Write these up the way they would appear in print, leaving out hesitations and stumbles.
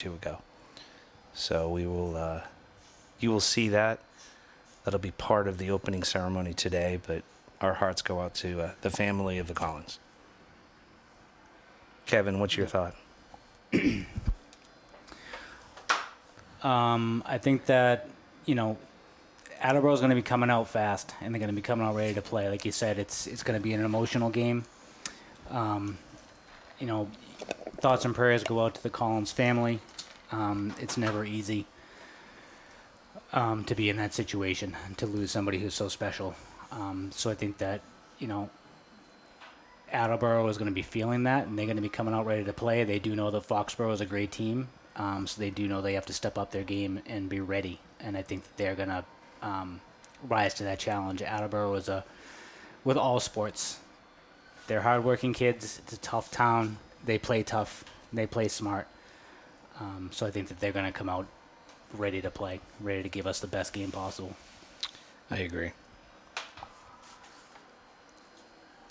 two ago. So we will, you will see that. That'll be part of the opening ceremony today, but our hearts go out to the family of the Collins. Kevin, what's your thought? I think that, Attleboro is going to be coming out fast, and they're going to be coming out ready to play. Like you said, it's going to be an emotional game. Thoughts and prayers go out to the Collins family. It's never easy to be in that situation, to lose somebody who's so special. So I think that, Attleboro is going to be feeling that, and they're going to be coming out ready to play. They do know that Foxborough is a great team, so they do know they have to step up their game and be ready. And I think that they're going to rise to that challenge. Attleboro is with all sports. They're hardworking kids. It's a tough town. They play tough. They play smart. So I think that they're going to come out ready to play, ready to give us the best game possible. I agree.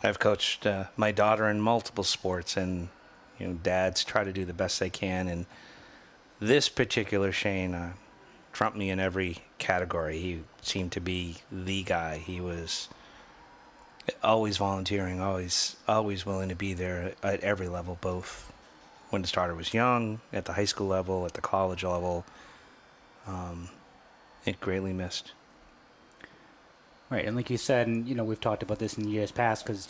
I've coached my daughter in multiple sports, and dads try to do the best they can. And this particular Shane trumped me in every category. He seemed to be the guy. He was always volunteering, always willing to be there at every level, both when the starter was young, at the high school level, at the college level. It greatly missed. Right, and like you said, and we've talked about this in years past, because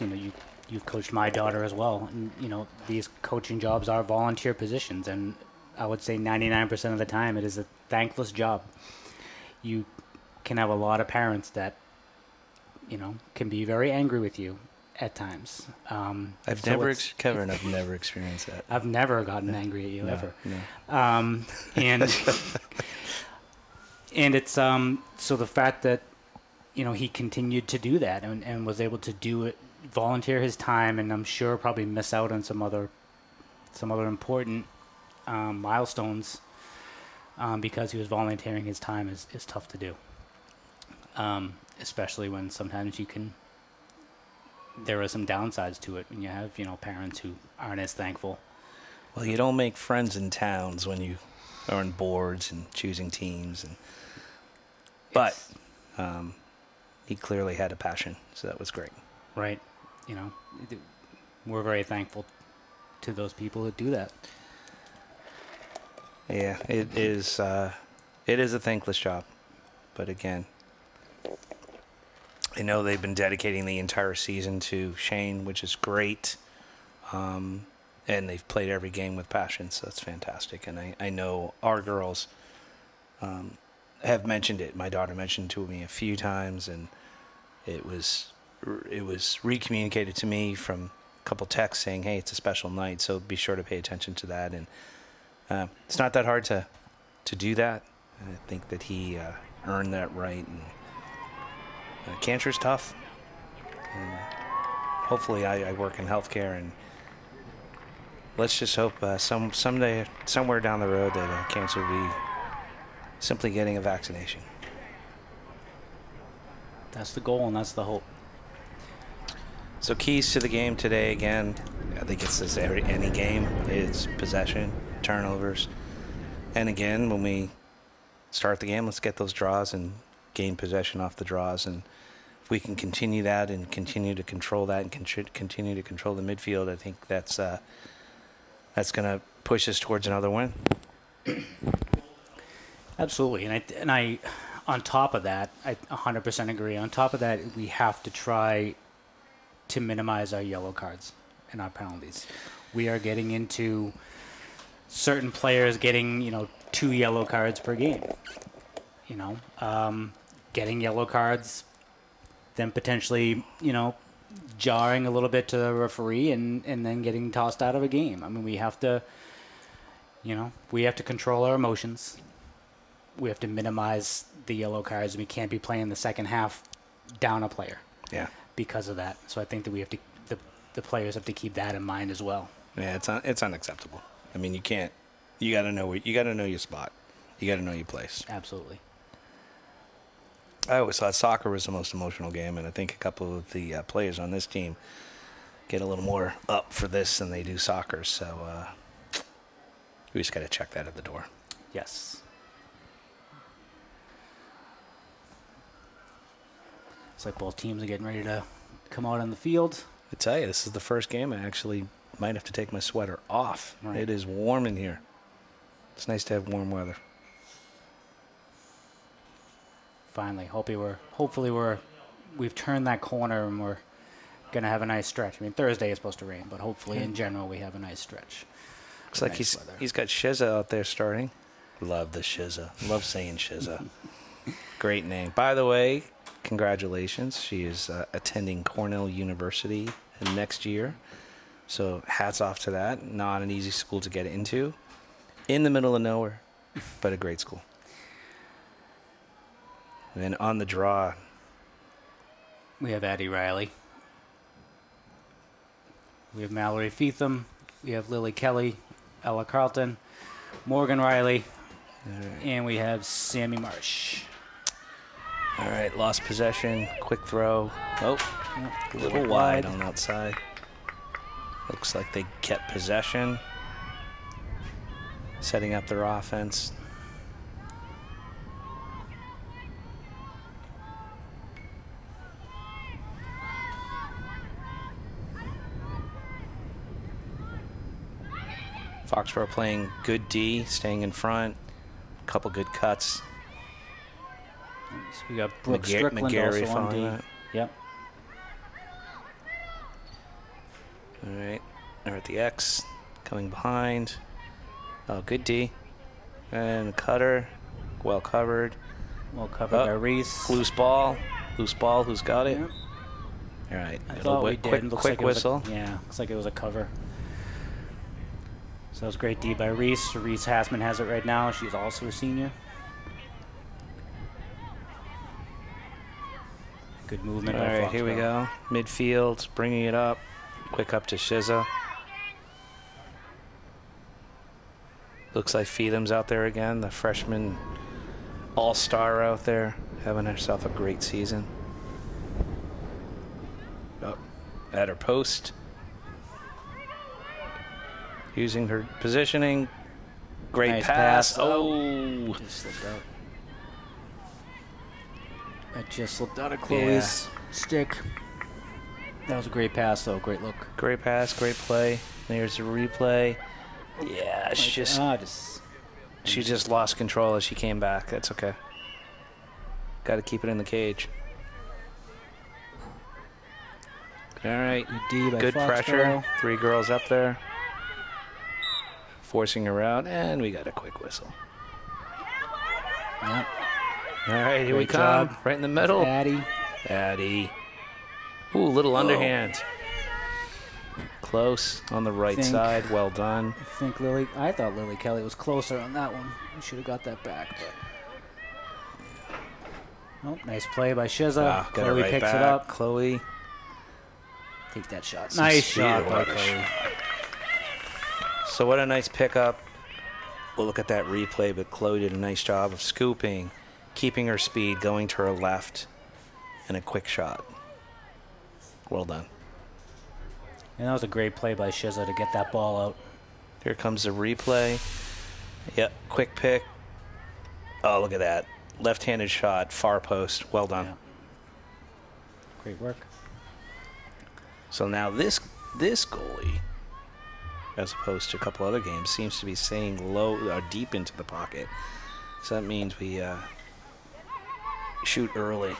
you've coached my daughter as well, and these coaching jobs are volunteer positions, and I would say 99% of the time it is a thankless job. You can have a lot of parents that can be very angry with you at times. Kevin, I've never experienced that. I've never gotten angry at you ever. No. And it's so the fact that he continued to do that and was able to do it, volunteer his time, and I'm sure probably miss out on some other important milestones because he was volunteering his time is tough to do. Especially when sometimes there are some downsides to it when you have, parents who aren't as thankful. Well, you don't make friends in towns when you are on boards and choosing teams, but he clearly had a passion, so that was great. Right. We're very thankful to those people that do that. Yeah, it is a thankless job, but again, I know they've been dedicating the entire season to Shane, which is great, and they've played every game with passion, so that's fantastic. And I know our girls have mentioned it. My daughter mentioned it to me a few times, and it was recommunicated to me from a couple texts saying, hey, it's a special night, so be sure to pay attention to that. And it's not that hard to do that. I think that he earned that right. And cancer's tough. And hopefully I work in healthcare, and let's just hope someday, somewhere down the road, that cancer will be simply getting a vaccination. That's the goal, and that's the hope. So keys to the game today, again, I think it's as any game, is possession, turnovers. And again, when we start the game, let's get those draws and gain possession off the draws. And if we can continue that and continue to control that and continue to control the midfield, I think that's going to push us towards another win. Absolutely. And I on top of that, I 100% agree. On top of that, we have to try to minimize our yellow cards and our penalties. We are getting into certain players getting, 2 yellow cards per game. Getting yellow cards, then potentially, jarring a little bit to the referee and then getting tossed out of a game. I mean, we have to control our emotions. We have to minimize the yellow cards. We can't be playing the second half down a player. Yeah. Because of that. So I think that we have to, the players have to keep that in mind as well. Yeah, it's unacceptable. I mean, you can't. You got to know your spot. You got to know your place. Absolutely. I always thought soccer was the most emotional game, and I think a couple of the players on this team get a little more up for this than they do soccer. So We just got to check that at the door. Yes. It's like both teams are getting ready to come out on the field. I tell you, this is the first game I actually might have to take my sweater off. Right. It is warm in here. It's nice to have warm weather. Finally, hopefully we've turned that corner and we're gonna have a nice stretch. I mean, Thursday is supposed to rain, but hopefully in general we have a nice stretch. Looks like he's got Shiza out there starting. Love the Shiza. Love saying Shiza. Great name. By the way, congratulations. She is attending Cornell University next year. So hats off to that. Not an easy school to get into. In the middle of nowhere, but a great school. And then on the draw, we have Addie Riley. We have Mallory Feetham. We have Lily Kelly, Ella Carlton, Morgan Riley, and we have Sammy Marsh. All right, lost possession, quick throw. Oh, a little wide on that side. Looks like they kept possession, setting up their offense. Foxborough playing good D, staying in front. A couple good cuts. So we got Brooke Strickland also on D. That. Yep. All right, they're at the X, coming behind. Oh, good D. And cutter, well covered. Well covered by Reese. Loose ball. Loose ball, who's got it? Yep. All right, I thought we did. Quick whistle. Yeah, looks like it was a cover. So that was great D by Reese. Reese Hassman has it right now. She's also a senior. Good movement by Foxborough. All right, here we go. Midfield, bringing it up. Quick up to Shiza. Looks like Feetham's out there again, the freshman all-star out there, having herself a great season. Oh, at her post. Using her positioning. Great Nice pass. pass. Oh. Just slipped out. That just slipped out of Chloe's stick. That was a great pass, though. Great look. Great pass, great play. There's a replay. Yeah, she just lost control as she came back. That's okay. Got to keep it in the cage. All right. Good pressure. 3 girls up there. Forcing her out, and we got a quick whistle. Yep. All right, here we Great come. job. Right in the middle. Addie. Ooh, little underhand. Close on the right side. Well done. I thought Lily Kelly was closer on that one. We should have got that back. But. Oh, nice play by Shiza. Got Chloe it right picks back. it up. Chloe. Take that shot. Some Nice speed shot to by watch. Chloe. So what a nice pickup. We'll look at that replay, but Chloe did a nice job of scooping, keeping her speed, going to her left, and a quick shot. Well done. And that was a great play by Shiza to get that ball out. Here comes the replay. Yep, quick pick. Oh, look at that. Left-handed shot, far post. Well done. Yeah. Great work. So now this goalie, as opposed to a couple other games, seems to be staying low or deep into the pocket. So that means we shoot early.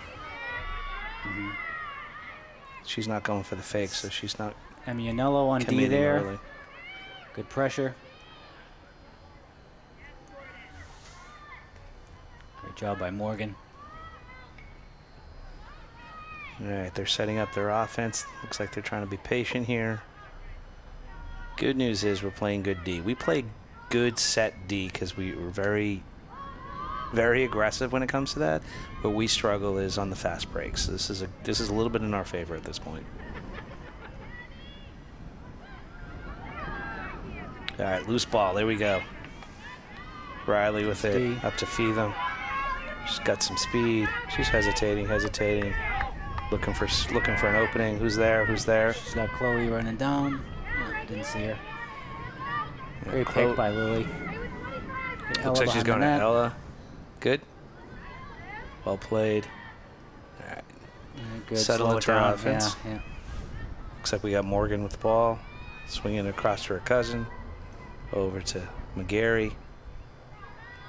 Mm-hmm. She's not going for the fake, so she's not Emianello on D committing there. early. Good pressure. Great job by Morgan. All right, they're setting up their offense. Looks like they're trying to be patient here. Good news is we're playing good D. We play good set D because we were very, very aggressive when it comes to that. But we struggle is on the fast breaks. So this is a little bit in our favor at this point. All right, loose ball. There we go. Riley with it up to Feetham. She's got some speed. She's hesitating. Looking for an opening. Who's there? She's got Chloe running down. Didn't see her. Great pick by Lily. Looks like she's going to Ella. Good. Well played. All right. Good. Settle into our offense. Yeah. Looks like we got Morgan with the ball. Swinging across to her cousin. Over to McGarry.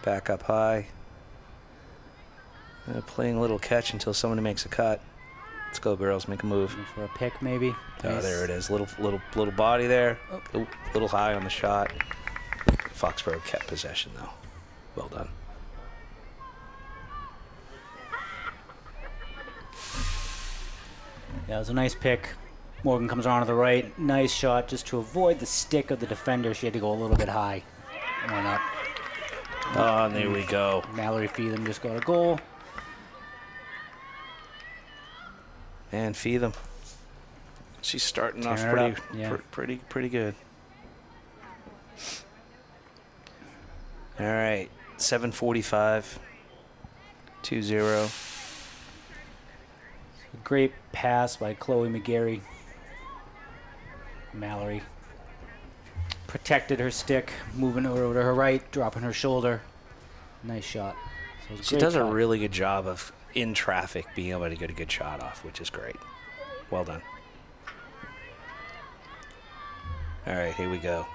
Back up high. Playing a little catch until somebody makes a cut. Let's go, girls. Make a move. Looking for a pick, maybe. Oh, Nice. there it is. Little body there. Oh, little high on the shot. Foxborough kept possession, though. Well done. Yeah, it was a nice pick. Morgan comes around to the right. Nice shot just to avoid the stick of the defender. She had to go a little bit high. Why not? Oh, and there we go. Mallory Feetham just got a goal. And Feetham. She's starting off Tearing pretty, it up, pretty good. All right, 7:45. 2-0. Great pass by Chloe McGarry. Mallory protected her stick, moving over to her right, dropping her shoulder. Nice shot. So it was a She great does a cut. really good job of, in traffic, being able to get a good shot off, which is great. Well done. All right, here we go.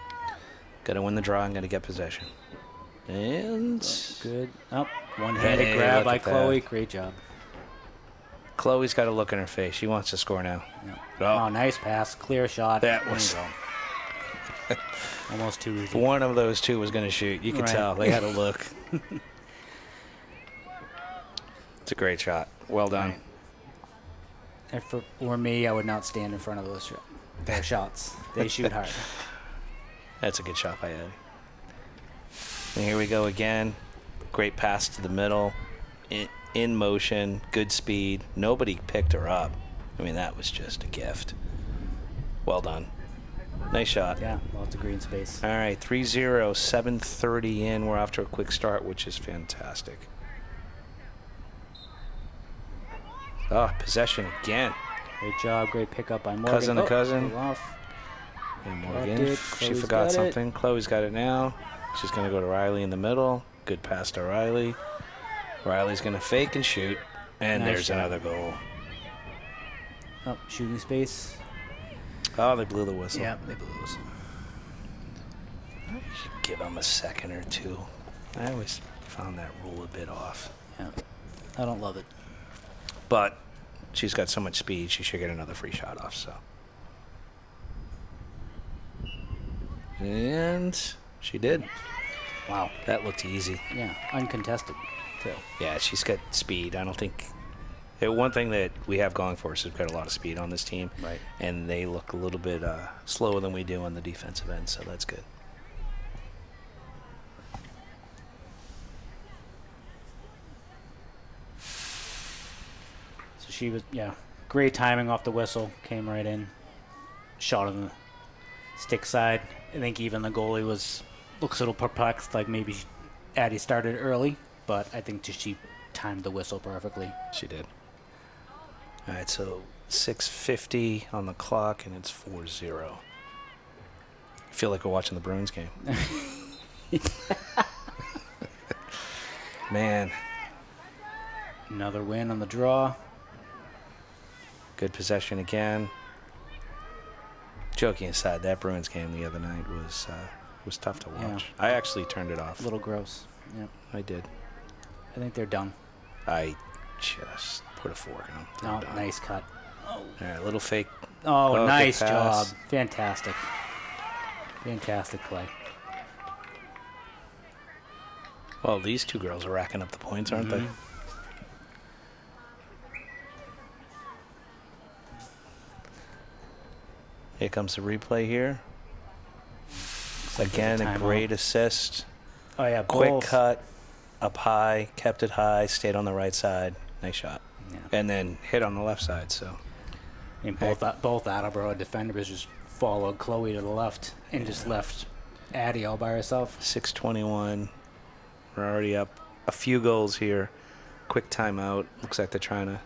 Got to win the draw. I'm going to get possession. And Good. Up. One-handed Hey, grab look by at that. Chloe. Great job. Chloe's got a look in her face. She wants to score now. Oh, nice pass. Clear shot. That There was- you go. Almost too easy. One of those two was going to shoot. You could Right. tell. They had a look. It's a great shot. Well done. Right. If it were me, I would not stand in front of their shots. They shoot hard. That's a good shot by Eddie. And here we go again. Great pass to the middle. In motion. Good speed. Nobody picked her up. I mean, that was just a gift. Well done. Nice shot. Yeah, lots of green space. All right, 3-0, 7:30 in. We're off to a quick start, which is fantastic. Oh, possession again. Great job. Great pickup by Morgan. Cousin to cousin. Pull off. And Got Morgan, it. she Chloe's forgot got it. something. Chloe's got it now. She's going to go to Riley in the middle. Good pass to Riley. Riley's going to fake and shoot. And Nice there's shot. another goal. Oh, shooting space. Oh, they blew the whistle. Yeah, they blew the whistle. You should give them a second or two. I always found that rule a bit off. Yeah, I don't love it. But she's got so much speed, she should get another free shot off, so. And she did. Wow. That looked easy. Yeah, uncontested, too. Yeah, she's got speed. I don't think... one thing that we have going for us is we've got a lot of speed on this team. Right. And they look a little bit slower than we do on the defensive end, so that's good. So she was, great timing off the whistle. Came right in. Shot on the stick side. I think even the goalie looks a little perplexed, like maybe Addie started early, but I think just she timed the whistle perfectly. She did. All right, so 6:50 on the clock, and it's 4-0. I feel like we're watching the Bruins game. Man, Another win on the draw. good possession again. Joking aside, that Bruins game the other night was tough to watch. Yeah. I actually turned it off. A little gross. Yep. I did. I think they're done. I just put a fork in them. They're Oh, done. nice cut. All right, little fake. Oh, good nice job. pass. Fantastic. Fantastic play. Well, these two girls are racking up the points, aren't they? Here comes the replay here. like Again, there's a a great assist. Oh, yeah, Quick both. cut, up high, kept it high, stayed on the right side. Nice shot. Yeah. And then hit on the left side, so. And both Attleboro defenders just followed Chloe to the left and just left Addie all by herself. 6:21. We're already up a few goals here. Quick timeout. Looks like they're trying to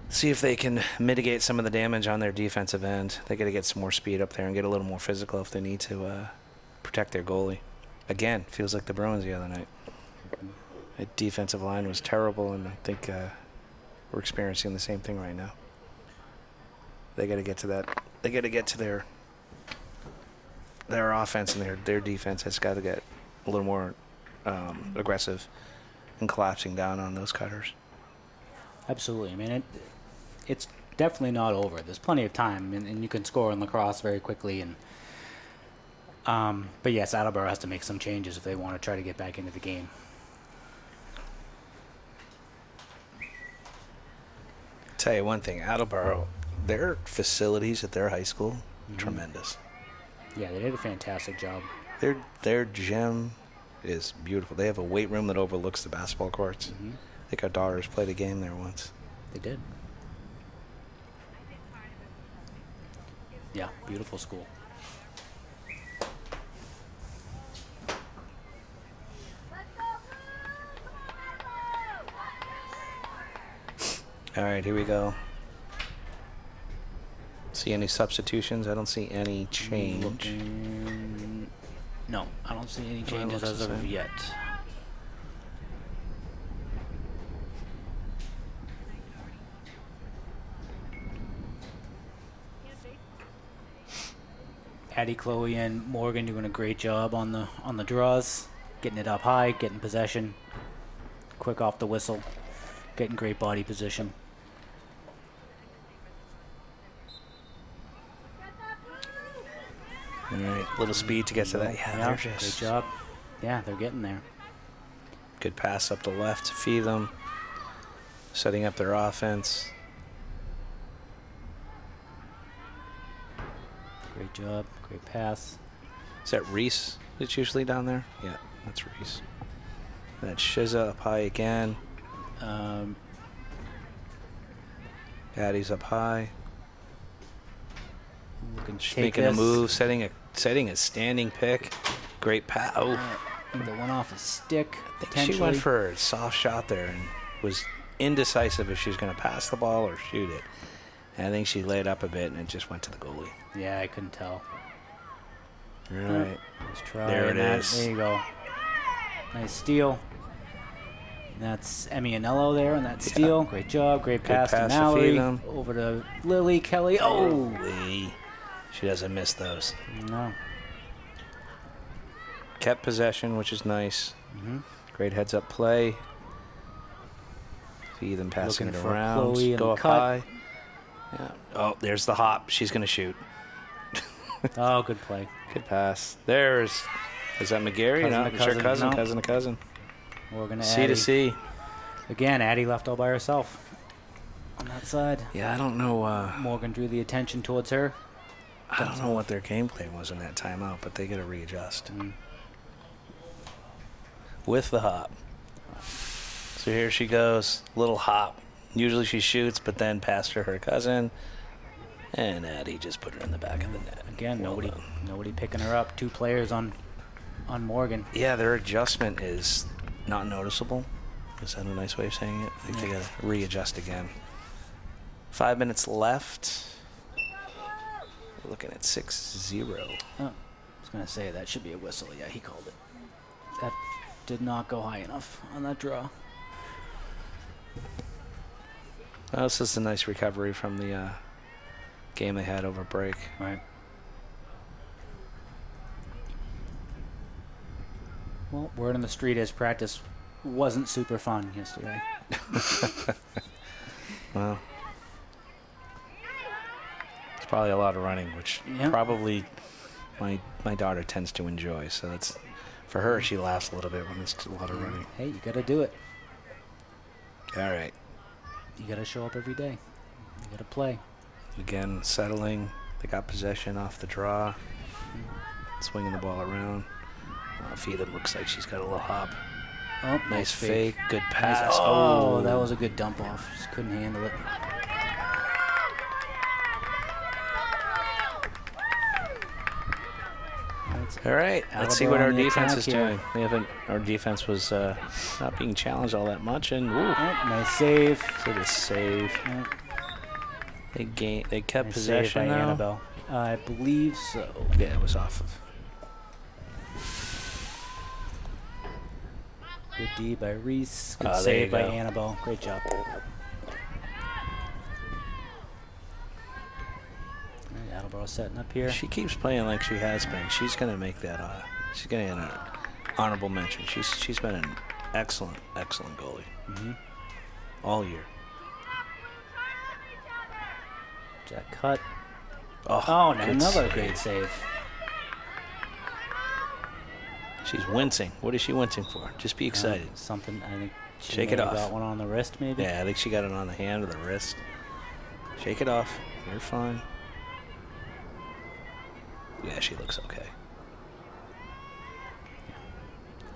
see if they can mitigate some of the damage on their defensive end. They got to get some more speed up there and get a little more physical if they need to protect their goalie. again, feels like the Bruins the other night. The defensive line was terrible, and I think we're experiencing the same thing right now. They got to get to that. They got to get to their offense, and their defense has got to get a little more aggressive and collapsing down on those cutters. Absolutely. I mean, it's definitely not over. There's plenty of time, and you can score in lacrosse very quickly. And but yes, Attleboro has to make some changes if they want to try to get back into the game. Tell you one thing, Attleboro, their facilities at their high school, tremendous. Yeah, they did a fantastic job. Their gym is beautiful. They have a weight room that overlooks the basketball courts. I think our daughters played a game there once. They did. Yeah, beautiful school. All right, here we go. See any substitutions? I don't see any change. No, I don't see any changes as of yet. Addie, Chloe, and Morgan doing a great job on the draws, getting it up high, getting possession, quick off the whistle, getting great body position. All right, little speed to get to that. Yeah, they're just... Great job. Yeah, they're getting there. Good pass up the left to feed them. Setting up their offense. Great job. Great pass. Is that Reese that's usually down there? Yeah, that's Reese. And that's Shiza up high again. Addie's up high. Making a move, setting a standing pick. Great pass. Oh. That went off his stick. I think she went for a soft shot there and was indecisive if she was going to pass the ball or shoot it. And I think she laid up a bit and it just went to the goalie. Yeah, I couldn't tell. All right. Let's try there it that. is. There you go. Nice steal. That's Emianello there on that steal. Great job. Great pass to Mallory. Over to Lily Kelly. Oh! Holy. She doesn't miss those. No. Kept possession, which is nice. Great heads-up play. See them passing it around. Go up high. Yeah. Oh, there's the hop. She's going to shoot. Oh, good play. Good pass. Is that McGarry? No, it's her cousin. Cousin to cousin. Morgan to C to C. Again, Addie left all by herself on that side. Yeah, I don't know. Morgan drew the attention towards her. I don't know what their game plan was in that timeout, but they got to readjust. With the hop. So here she goes. Little hop. Usually she shoots, but then passed to her cousin. And Addie just put her in the back of the net. Again, nobody picking her up. 2 players on Morgan. Yeah, their adjustment is not noticeable. Is that a nice way of saying it? I think they got to readjust again. 5 minutes left. We're looking at 6-0. Oh, I was going to say that should be a whistle. Yeah, he called it. That did not go high enough on that draw. Well, this is a nice recovery from the game they had over break. Right. Well, word on the street is practice wasn't super fun yesterday. Well, it's probably a lot of running, which probably my daughter tends to enjoy. So that's for her. She laughs a little bit when it's a lot of running. Hey, you got to do it. All right. You got to show up every day. You got to play. Again, settling. They got possession off the draw. Swinging the ball around. Feedham looks like she's got a little hop. Oh, nice fake. Good pass. Oh, that was a good dump off. Just couldn't handle it. All right, let's see what our defense is doing. Our defense was not being challenged all that much, and nice save. Good save. They kept nice possession save by though. Annabelle. I believe so. Yeah, it was off of. Good D by Reese. Good There you save by go. Annabelle. Great job. Attleboro setting up here. She keeps playing like she has been. She's going to make that. She's going to get an honorable mention. She's been an excellent goalie all year. Jack cut. Oh, good another save. great save. She's wincing. What is she wincing for? Just be excited. Something, I think she Shake may it have off. got one on the wrist, maybe. Yeah, I think she got it on the hand or the wrist. Shake it off. You're fine. Yeah, she looks okay.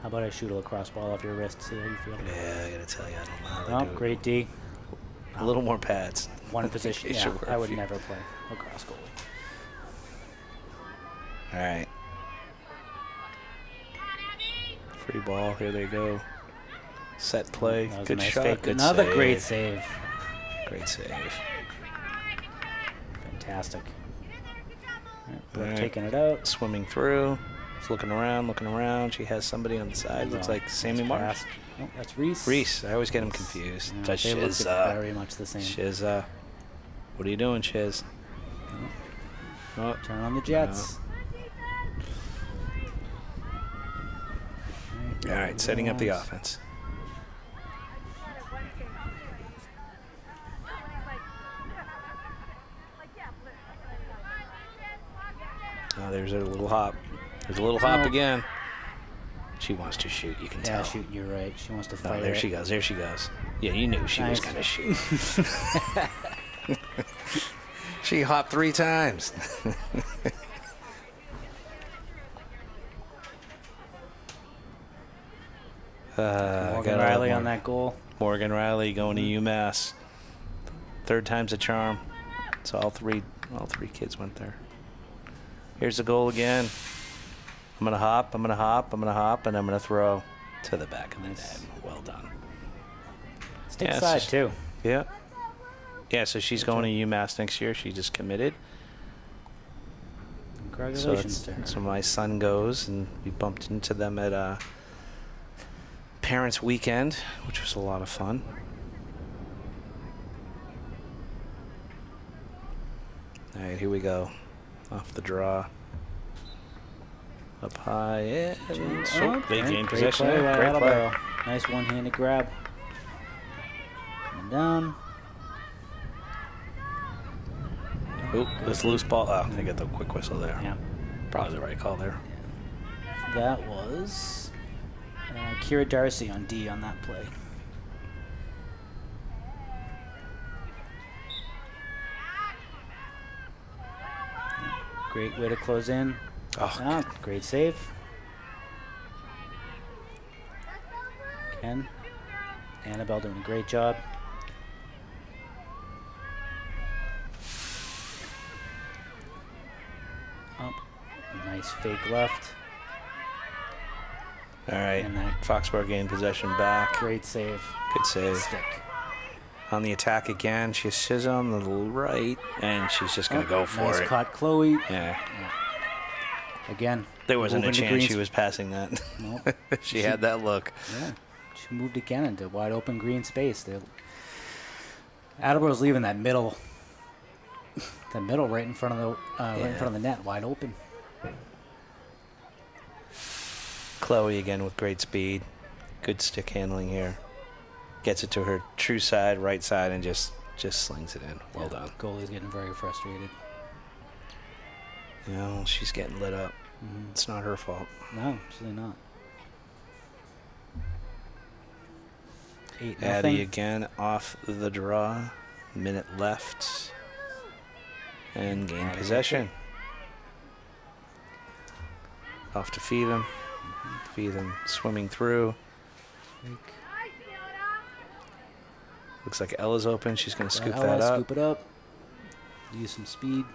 How about I shoot a lacrosse ball off your wrist, see how you feel? Yeah, I gotta tell you, I don't know how they do it. Great D. A little more pads. One position. It Yeah, should work I would for you. never play lacrosse goalie. All right. Free ball. Here they go. Set play. That was Good a nice shot. fake. Good Another save. great save. Great save. Fantastic. All right, All right. taking it out. Swimming through. She's looking around. She has somebody on the side. Looks like Sammy Nice Marsh. pass. Oh, that's Reese. Reese. I always get him confused. Yeah, That's they look Shiz. very much the same. Shiz. What are you doing, Shiz? Oh, Turn on the Jets. all right, setting up the offense. Oh, there's a little hop. There's a little hop again. She wants to shoot. You can Yeah, tell. shoot, you're right. She wants to Oh, fire there it. she goes. There she goes. Yeah, you knew she was Nice. going to shoot. She hopped 3 times. Morgan Riley on that goal. Morgan Riley going to UMass. 3rd time's a charm. So all three kids went there. Here's the goal again. I'm gonna hop, and I'm gonna throw to the back of the net. Well done. Stick Yeah, side, so- too. Yeah. Yeah, so she's going to UMass next year. She just committed. So Congratulations to her. so my son goes, and we bumped into them at Parents' Weekend, which was a lot of fun. All right, here we go. Off the draw. Up high, and they gain Great possession. play by Great play. Attleboro. Nice one-handed grab. Coming down. Oop, this loose ball. Oh, they get the quick whistle there. Yeah. Probably the right call there. That was Kira Darcy on D on that play. Great way to close in. Oh, Great save. Ken. Annabelle doing a great job. Up. Nice fake left. all right. And that Foxborough gained possession back. great save. Good save. Stick. On the attack again, she's on the right, and she's just going to go for nice it. cut, Chloe. Yeah. Again. There wasn't a moving to chance green she was passing that. Nope. she had that look. Yeah. She moved again into wide open green space. Attleboro's leaving that middle right in front of the right in front of the net, wide open. Chloe again with great speed. Good stick handling here. Gets it to her true side, right side, and just slings it in. Well done. Goalie's getting very frustrated. You know, she's getting lit up. It's not her fault. No, absolutely not. 8-0. Addie again off the draw. Minute left. And gain Addie possession. Off to feed him. Swimming through. Looks like Ella's open. She's going to scoop that up. Scoop it up. Use some speed.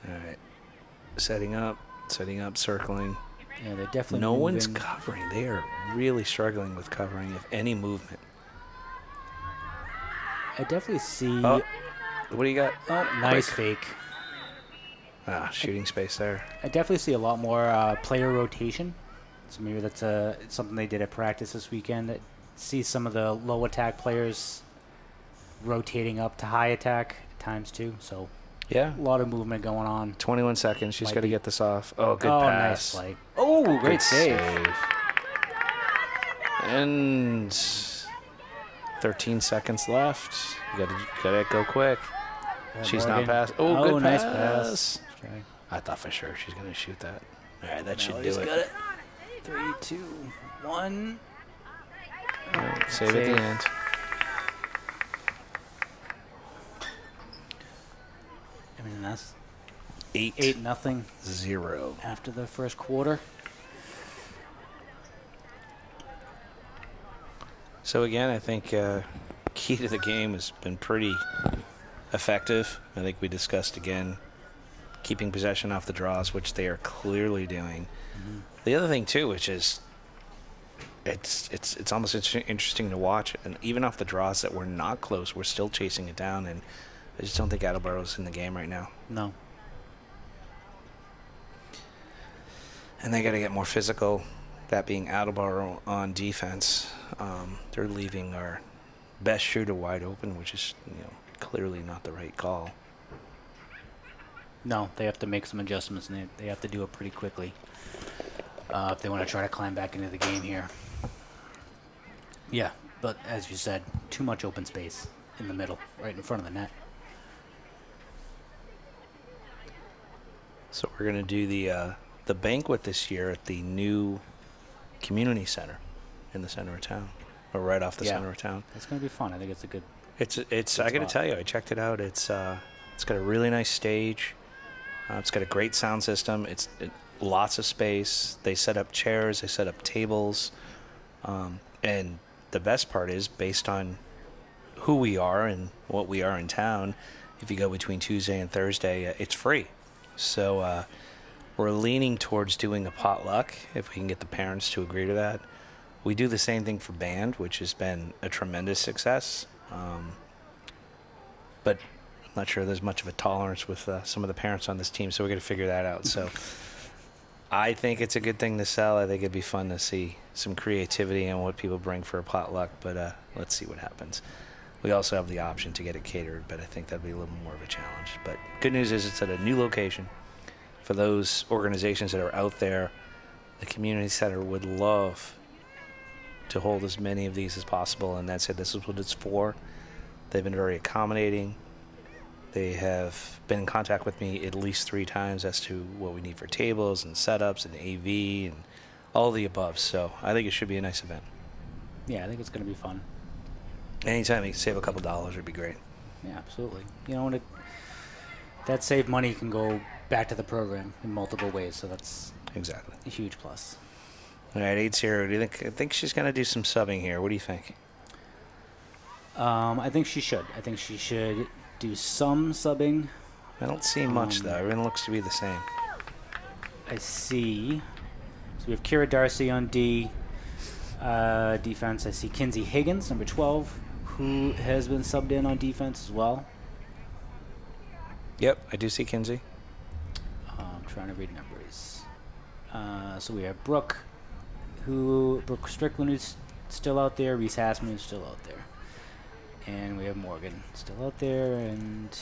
All right. Setting up, circling. Yeah, they're definitely No one's moving. covering. They are really struggling with covering, if any movement. I definitely see. Oh, what do you got? Oh, nice Quick. fake. Shooting space there. I definitely see a lot more player rotation. So maybe that's something they did at practice this weekend. I see some of the low attack players rotating up to high attack at times too. So Yeah. a lot of movement going on. 21 seconds. She's got to get this off. Oh, good Nice pass. play. Oh, great Good save. And 13 seconds left. You gotta go quick. She's Morgan. not passed. Oh, good nice pass. Okay. I thought for sure she's gonna shoot that. All right, that should do He's it. got it. 3, 2, 1. All right, save at the end. I mean, that's 8-0 after the first quarter. So again, I think key to the game has been pretty effective. I think we discussed again keeping possession off the draws, which they are clearly doing. Mm-hmm. The other thing too, which is it's almost interesting to watch, and even off the draws that were not close, we're still chasing it down, and I just don't think Attleboro's in the game right now. No. And they got to get more physical. That being Attleboro on defense, they're leaving our best shooter wide open, which is clearly not the right call. No, they have to make some adjustments, and they have to do it pretty quickly if they want to try to climb back into the game here. Yeah, but as you said, too much open space in the middle, right in front of the net. So we're going to do the banquet this year at the new community center in the center of town, or right off the center of town. It's going to be fun. I think it's a good. It's. I got to tell you, I checked it out. It's got a really nice stage. It's got a great sound system. It's lots of space. They set up chairs. They set up tables, and the best part is based on who we are and what we are in town. If you go between Tuesday and Thursday, it's free. So we're leaning towards doing a potluck if we can get the parents to agree to that. We do the same thing for band, which has been a tremendous success. But I'm not sure there's much of a tolerance with some of the parents on this team, so we're going to figure that out. So I think it's a good thing to sell. I think it'd be fun to see some creativity and what people bring for a potluck, but let's see what happens. We also have the option to get it catered, but I think that'd be a little more of a challenge. But good news is it's at a new location. For those organizations that are out there, the community center would love to hold as many of these as possible, and that's it. This is what it's for. They've been very accommodating. They have been in contact with me at least 3 times as to what we need for tables and setups and AV and all the above. So I think it should be a nice event. Yeah, I think it's going to be fun. Anytime you can save a couple dollars would be great. Yeah, absolutely. That saved money can go back to the program in multiple ways, so that's Exactly. a huge plus. All right, 8-0. Do you think? I think she's going to do some subbing here. What do you think? I think she should. I think she should do some subbing. I don't see much, though. Everyone looks to be the same. I see. So we have Kira Darcy on D. Defense, I see Kinsey Higgins, number 12, who has been subbed in on defense as well. Yep, I do see Kinsey. I'm trying to read numbers. So we have Brooke Strickland, who's still out there. Reese Hassman, who's still out there. And we have Morgan still out there. And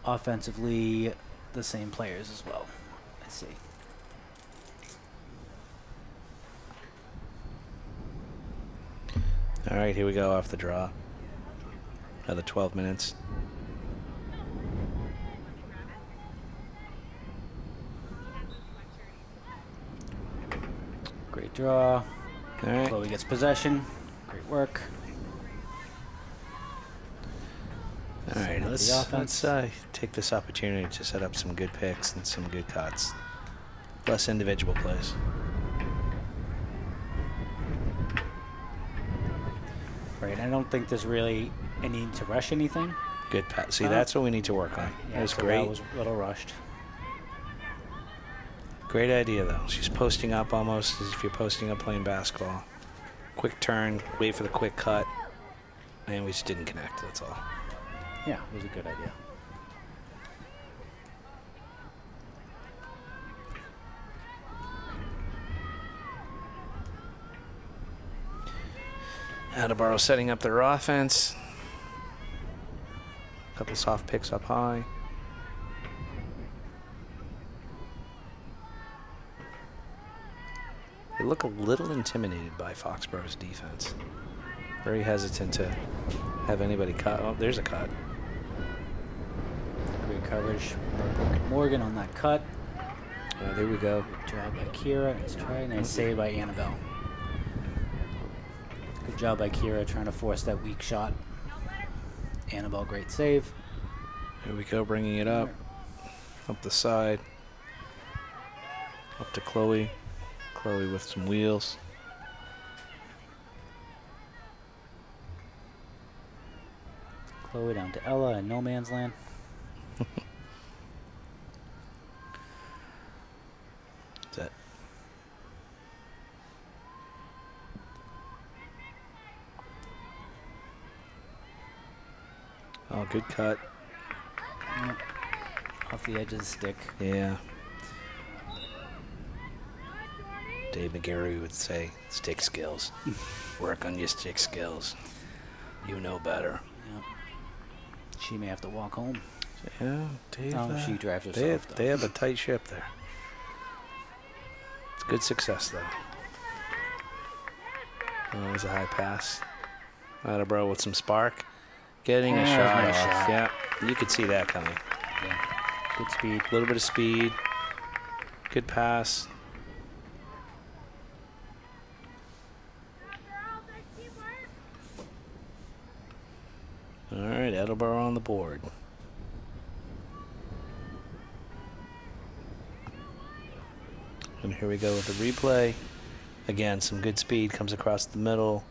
offensively, the same players as well. I see. All right, here we go off the draw. Another 12 minutes. Great draw. All right. Chloe gets possession. Great work. All right, Set up let's the offense. take this opportunity to set up some good picks and some good cuts. Less individual plays. Right. I don't think there's really a need to rush anything. Good pass. See, that's what we need to work on. Yeah, That was so great. That was a little rushed. Great idea, though. She's posting up almost as if you're posting up playing basketball. quick turn, wait for the quick cut, and we just didn't connect. That's all. Yeah, it was a good idea. Attleboro setting up their offense. A couple soft picks up high. They look a little intimidated by Foxborough's defense. Very hesitant to have anybody cut. Oh, there's a cut. Great coverage by Morgan on that cut. There we go. Good job by Kira. Nice try. Nice save by Annabelle. Good job by Kira trying to force that weak shot. Annabelle, great save. Here we go, bringing it up the side, up to Chloe. Chloe with some wheels. Chloe down to Ella in no man's land. That's it. Oh, good cut. Yep. Off the edge of the stick. Yeah. Dave McGarry would say, stick skills. Work on your stick skills. You know better. Yep. She may have to walk home. Yeah, Dave. She drives herself. They have a tight ship there. It's good success, though. Oh, it was a high pass. Attleboro with some spark. Getting a shot nice off. shot. Yeah, you could see that coming. Yeah. Good speed. A little bit of speed. Good pass. All right, Attleboro on the board. And here we go with the replay. Again, some good speed comes across the middle.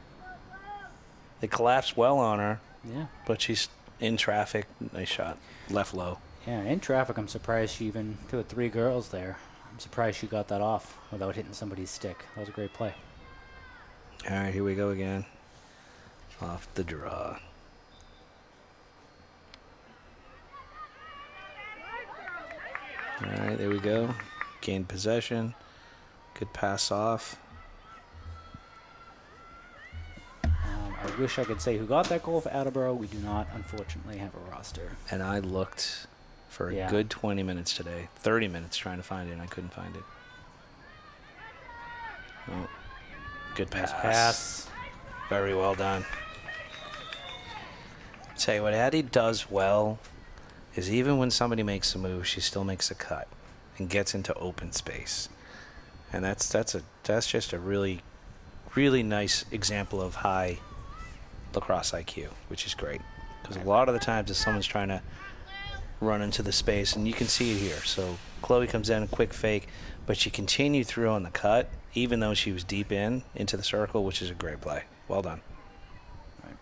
They collapse well on her. Yeah. But she's in traffic. Nice shot. Left low. Yeah, in traffic, I'm surprised she even, there were 3 girls there. I'm surprised she got that off without hitting somebody's stick. That was a great play. All right, here we go again. Off the draw. All right, there we go. Gained possession. Good pass off. I wish I could say who got that goal for Attleboro. We do not, unfortunately, have a roster. And I looked for a good 20 minutes today. 30 minutes trying to find it, and I couldn't find it. Oh, good pass. Nice pass. Very well done. Say what Addie does well is even when somebody makes a move, she still makes a cut and gets into open space. And that's just a really, really nice example of high lacrosse IQ, which is great. Because a lot of the times if someone's trying to run into the space, and you can see it here. So Chloe comes in, a quick fake, but she continued through on the cut, even though she was deep into the circle, which is a great play. Well done. Right.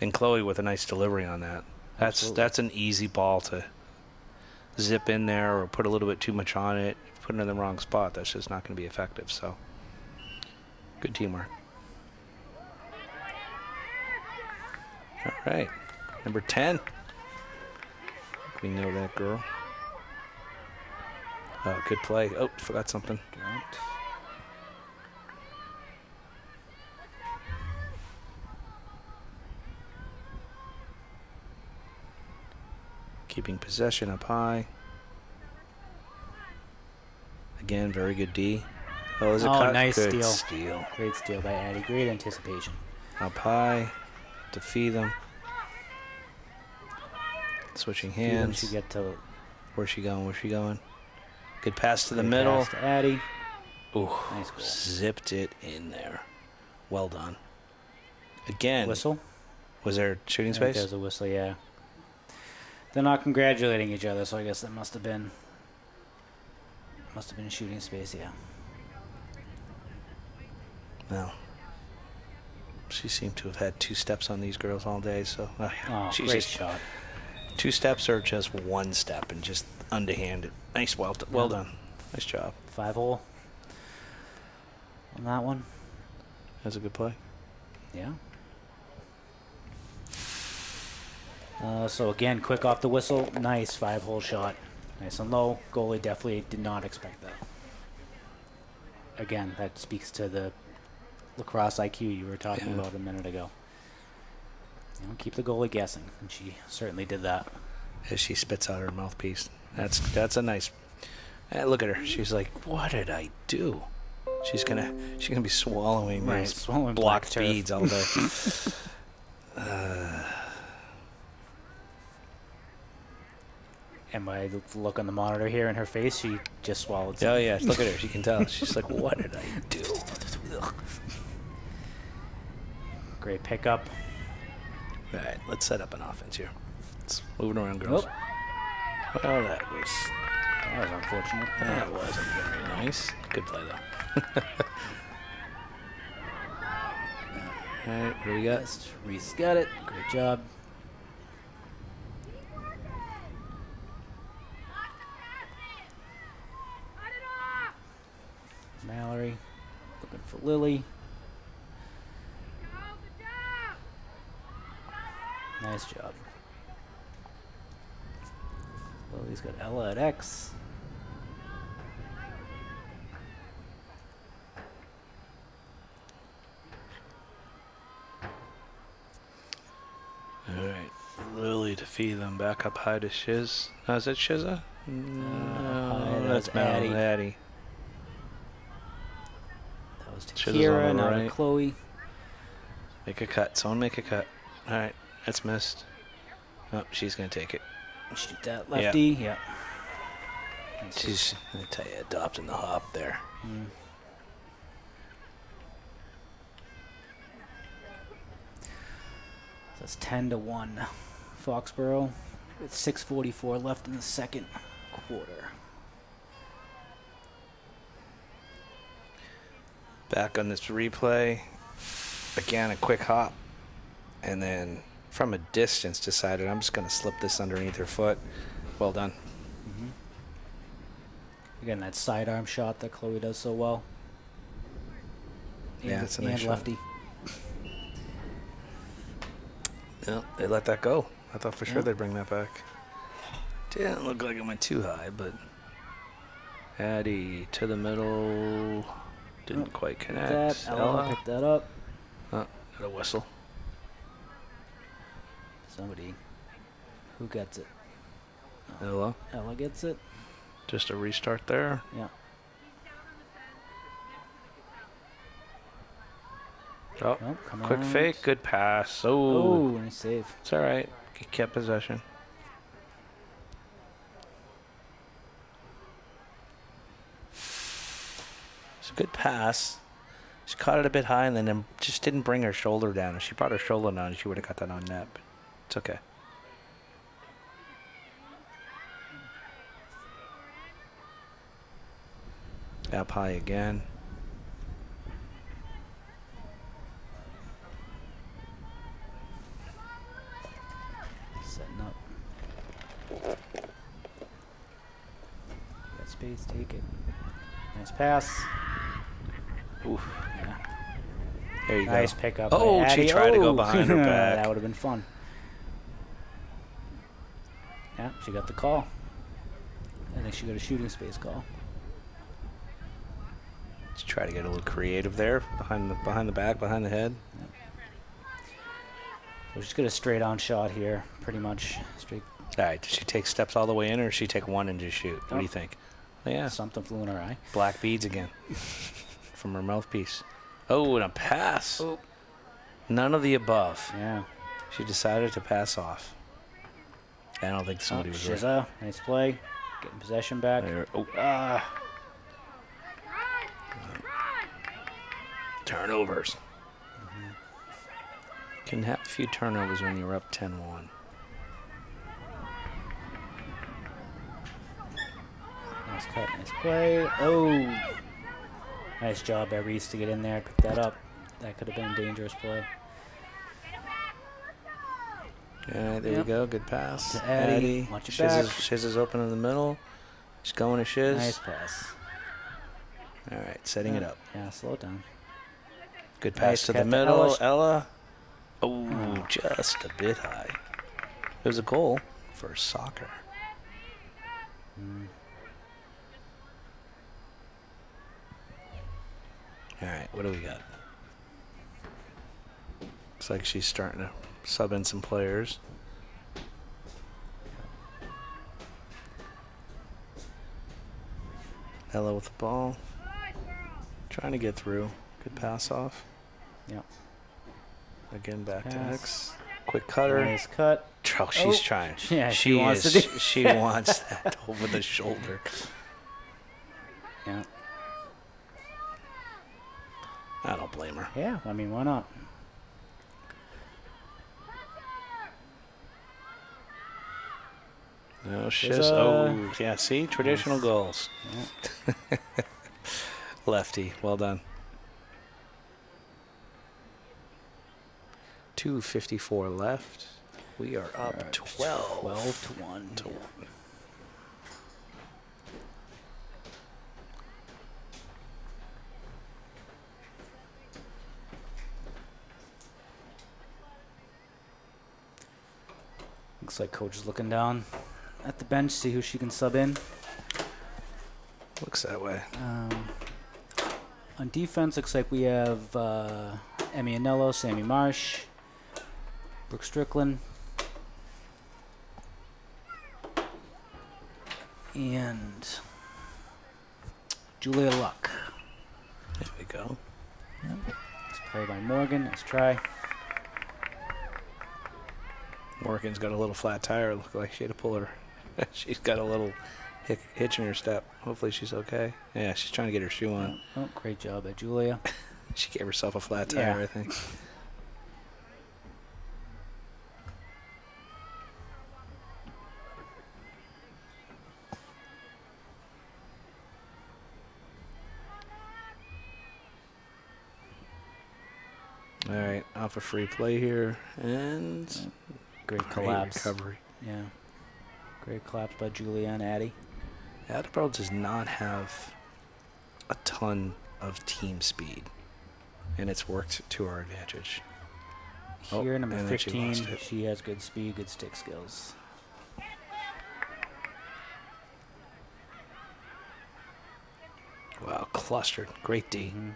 And Chloe with a nice delivery on that. That's an easy ball to zip in there or put a little bit too much on it. Put it in the wrong spot, that's just not going to be effective. So good teamwork. All right, number 10. We know that girl. Oh, good play. Oh, forgot something. Dropped. Keeping possession up high. Again, very good D. Oh, there's a cut. Nice good steal. Great steal by Addie. Great anticipation. Up high to feed them. Switching hands. She get to. Where's she going? Where's she going? Good pass to the Great middle. pass to Addie. Ooh, Nice goal. zipped it in there. Well done. Again. Whistle. Was there shooting I think space? there's a whistle, yeah. They're not congratulating each other, so I guess that must have been shooting space, yeah. Well, she seemed to have had 2 steps on these girls all day, so she's great just shot. 2 steps or just 1 step and just underhanded. Nice, well done. Nice job. 5-hole. on that one. That's a good play. Yeah. So again, quick off the whistle. Nice 5-hole shot. Nice and low. Goalie definitely did not expect that. Again, that speaks to the lacrosse IQ you were talking about a minute ago. You know, keep the goalie guessing, and she certainly did that. As she spits out her mouthpiece. That's a nice. Look at her. She's like, what did I do? She's gonna be swallowing these block beads all day. And by the look on the monitor here in her face, she just swallowed something. Oh yeah, look at her. She can tell. She's like, what did I do? Great pickup. All right, let's set up an offense here. Let's move it around, girls. Well, that was unfortunate. That wasn't very nice. Good play, though. All right, what do we got? Reese got it. Great job. Mallory looking for Lily. Nice job. Lily's got Ella at X. All right, Lily to feed them back up high to Shiz. No, is that Shizza? No, that's Addie. That was to Kira, now to Chloe. Make a cut. Someone make a cut. All right, that's missed. Oh, she's going to take it. Shoot that lefty. Yeah. She's, I tell you, adopting the hop there. Mm. So it's 10-1. Foxborough with 6:44 left in the second quarter. Back on this replay. Again, a quick hop. And then from a distance decided I'm just going to slip this underneath her foot. Well done. Mm-hmm. Again, that sidearm shot that Chloe does so well. Yeah, that's a nice shot. Lefty. Yeah, they let that go. I thought for sure they'd bring that back. Didn't look like it went too high, but Addie to the middle. Didn't quite connect. Ella picked that up. Oh, got a whistle. Somebody. Who gets it? Oh, Ella gets it. Just a restart there. Yeah. Oh, quick fake. Good pass. Oh, nice save. It's all right. He kept possession. It's a good pass. She caught it a bit high and then just didn't bring her shoulder down. If she brought her shoulder down, she would have got that on net. But it's okay. Up high again. Setting up. Got space, take it. Nice pass. Ooh. Yeah. There you go. Nice pickup. Oh, she tried to go behind her back. That would have been fun. Yeah, she got the call. I think she got a shooting space call. Just try to get a little creative there, behind the back, behind the head. Yep. So she's got a straight-on shot here, pretty much. Straight. All right, does she take steps all the way in, or does she take one and just shoot? What do you think? Oh, yeah. Something flew in her eye. Black beads again from her mouthpiece. Oh, and a pass. Oh. None of the above. Yeah. She decided to pass off. I don't think somebody was right. Shizza, nice play. Getting possession back. There. Oh. Turnovers. Mm-hmm. Can have a few turnovers when you're up 10-1. Nice cut, nice play. Oh! Nice job by Reese to get in there, pick that up. That could have been a dangerous play. Yeah, there you go. Good pass. To Addie. Watch it back. Shiz is open in the middle. She's going to Shiz. Nice pass. All right, setting it up. Yeah, slow it down. Good pass to the middle. Ella. Oh, just a bit high. It was a goal for soccer. All right, what do we got? Looks like she's starting to sub in some players. Ella with the ball. Trying to get through. Good pass off. Yep. Again, back to X. Quick cutter. Nice cut. Oh, she's trying. Yeah, she wants is. to do. She wants that over the shoulder. Yeah. I don't blame her. Yeah, I mean, why not? No shit. Oh, yeah. See, traditional goals. Yeah. Lefty. Well done. 2:54 left. We are up 12. 12 to 1. To 1. Looks like coach is looking down at the bench, see who she can sub in. Looks that way. On defense, looks like we have Emmy Anello, Sammy Marsh, Brooke Strickland, and Julia Luck. There we go. Let's play by Morgan. Let's try. Morgan's got a little flat tire. Look like she had to pull her. She's got a little hitch in her step. Hopefully she's okay. Yeah, she's trying to get her shoe on. Oh, great job at Julia. She gave herself a flat tire, Yeah. I think. All right, off a free play here, and Great collapse. recovery. Yeah. Great collapse by Julia and Addie. Attleboro does not have a ton of team speed, and it's worked to our advantage. Here, number and then she 15, lost it. she has good speed, good stick skills. Wow, clustered. Great D. Mm-hmm.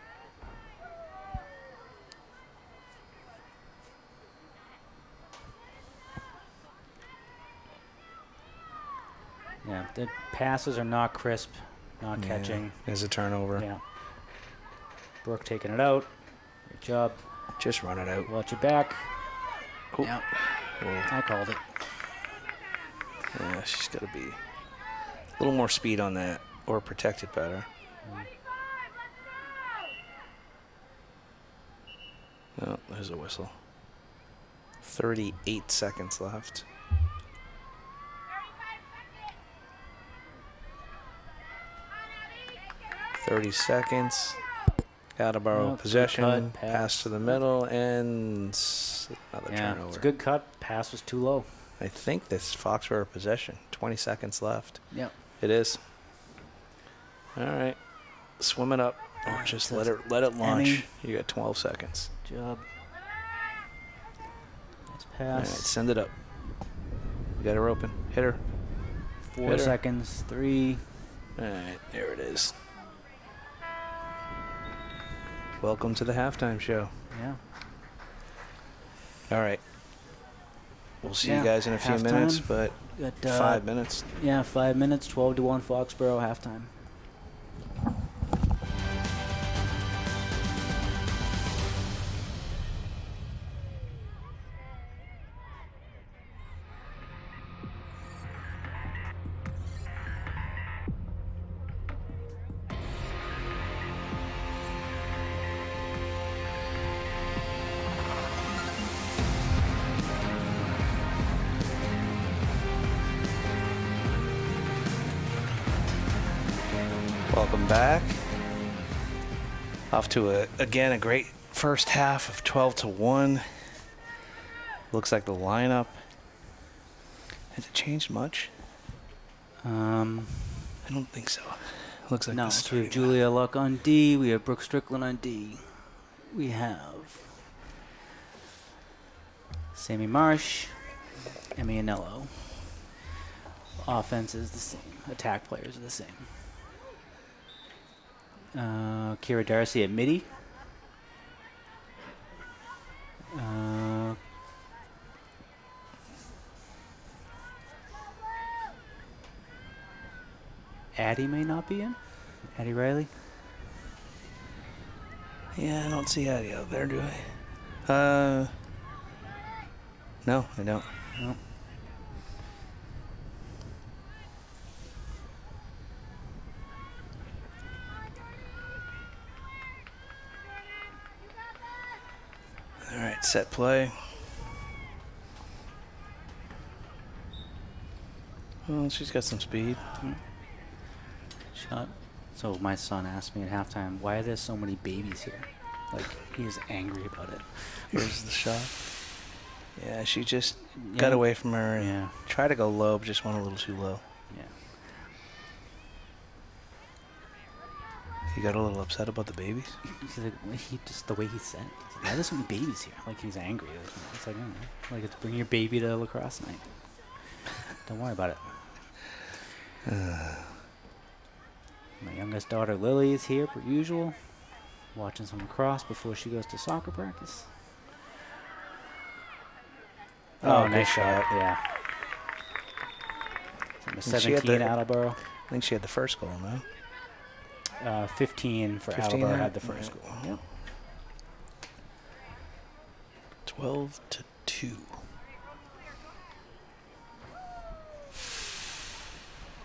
Yeah, the passes are not crisp, not catching. There's a turnover. Yeah. Brooke taking it out. Good job. Just run it out. Watch it back. Oh. Yep. Whoa. I called it. Yeah, she's got to be a little more speed on that, or protect it better. Oh, there's a whistle. 38 seconds left. .30 seconds. Attleboro possession. Cut, pass to the middle, and another Yeah, turnover. it's a good cut. Pass was too low. I think this Foxborough possession. 20 seconds left. Yep. It is. All right. Swim it up. Or just let it launch. Emmy. You got 12 seconds. Job. Nice All right, pass. send it up. You got her open. Hit her. 4 Hit her. seconds. 3. All right, there it is. Welcome to the halftime show. Yeah. All right. We'll see Yeah, you guys in a few halftime. minutes, but Got 5 minutes. Yeah, 5 minutes. 12 to 1 Foxborough halftime. Welcome back. Off to again a great first half of 12 to 1. Looks like the lineup has it changed much? Um, I don't think so. Looks like No, the so we have starting Julia Luck on D. We have Brooke Strickland on D. We have Sammy Marsh, Emmy Anello. Offense is the same. Attack players are the same. Kira Darcy at midi. Addie may not be in. Addie Riley. Yeah, I don't see Addie out there, do I? No, I don't. No. All right, set play. Well, she's got some speed. Shot. So my son asked me at halftime, why are there so many babies here? Like, he is angry about it. Here's the shot. Yeah, she just got away from her and tried to go low, but just went a little too low. Yeah. He got a little upset about the babies. He's like, the way he said it. He's like, why are there so many babies here? Like, he's angry. Like, it's like, like, it's bring your baby to lacrosse night. Don't worry about it. My youngest daughter, Lily, is here per usual, watching some lacrosse before she goes to soccer practice. Oh, nice shot. Yeah. Number 17, Attleboro. I think she had the first goal, no? 15 for Attleboro had the first goal. Yep. 12-2.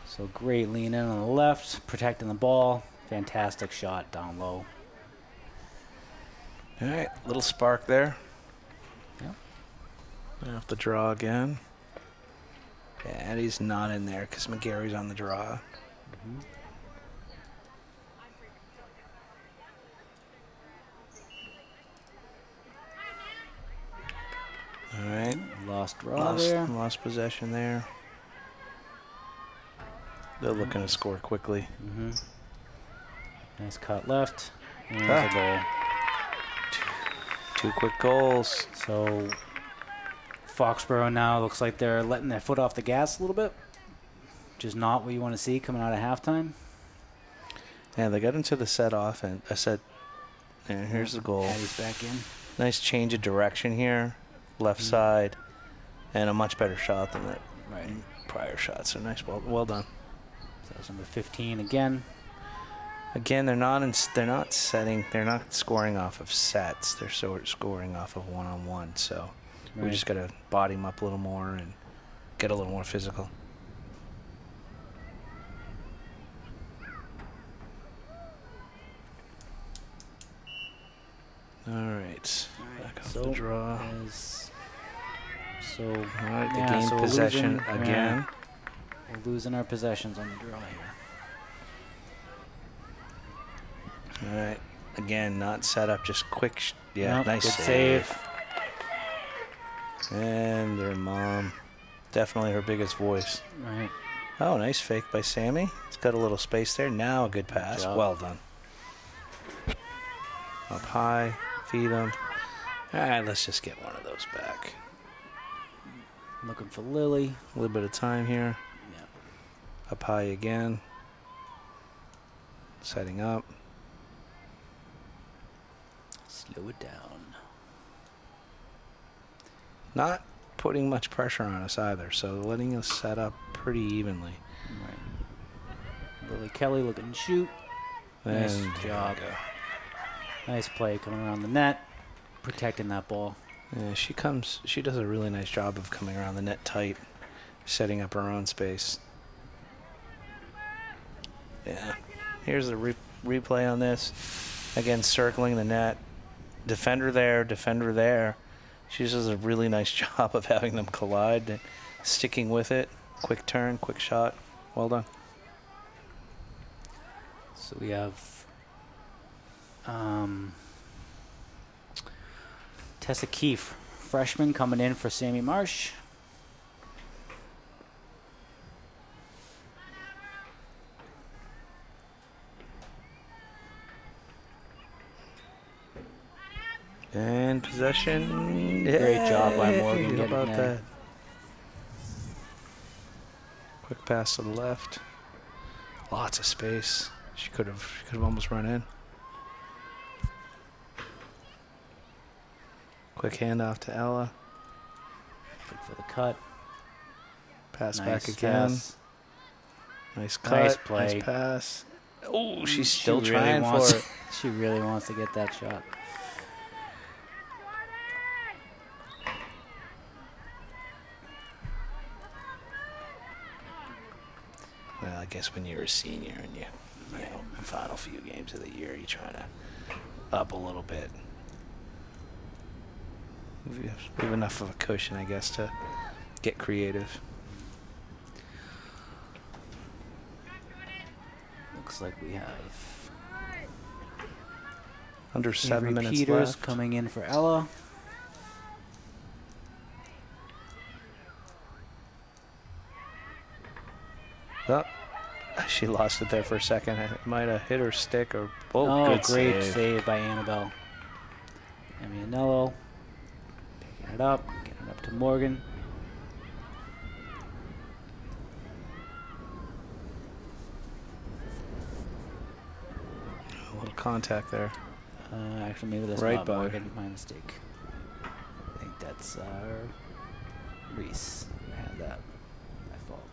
So great lean in on the left, protecting the ball. Fantastic shot down low. All right, little spark there. Yep. Off the draw again. Yeah, Addie's not in there because McGarry's on the draw. Mm-hmm. All right. Lost draw there. Lost possession there. They're looking to score quickly. Mm-hmm. Nice cut left. And a goal. Two quick goals. So Foxborough now looks like they're letting their foot off the gas a little bit. Which is not what you want to see coming out of halftime. Yeah, they got into the set off, and I said, and here's the goal. Addie's back in. Nice change of direction here. Left side. And a much better shot than that prior shot. So nice, well done. So that's number 15 again. Again, they're not scoring off of sets. They're scoring off of one-on-one. So we just got to body them up a little more and get a little more physical. All right. Back off the draw. All right, the game possession again. We're losing our possessions on the draw here. All right. Again, not set up, just quick. Nice good save. And their mom. Definitely her biggest voice. Right. Oh, nice fake by Sammy. It's got a little space there. Now a good pass. Well done. Up high. Feed them. All right, let's just get one of those back. Looking for Lily. A little bit of time here. Yeah. Up high again. Setting up. Slow it down. Not putting much pressure on us either, so letting us set up pretty evenly. Right. Lily Kelly looking to shoot. Nice job. Nice play coming around the net, protecting that ball. Yeah, she does a really nice job of coming around the net tight, setting up her own space. Yeah. Here's the replay on this. Again, circling the net. Defender there. She does a really nice job of having them collide, sticking with it. Quick turn, quick shot. Well done. So we have Tessa Keefe, freshman, coming in for Sammy Marsh. And possession. Great job by Yay! Morgan How getting about there. that? Quick pass to the left. Lots of space. She could have almost run in. Quick handoff to Ella. Good for the cut. Pass Nice back again. pass. Nice cut. Nice play. Nice pass. Oh, she's She still really trying wants- for it. She really wants to get that shot. Well, I guess when you're a senior and you know, final few games of the year, you're trying to up a little bit. We have enough of a cushion, I guess, to get creative. Looks like we have Under 7 Avery minutes Peters left. coming in for Ella. Oh, she lost it there for a second. It might have hit her stick or... Oh, good great save. save by Annabelle. Amianello picking it up, getting it up to Morgan. A little contact there. Actually, maybe that's Right not by. Morgan. My mistake. I think that's Reese who had that. My fault.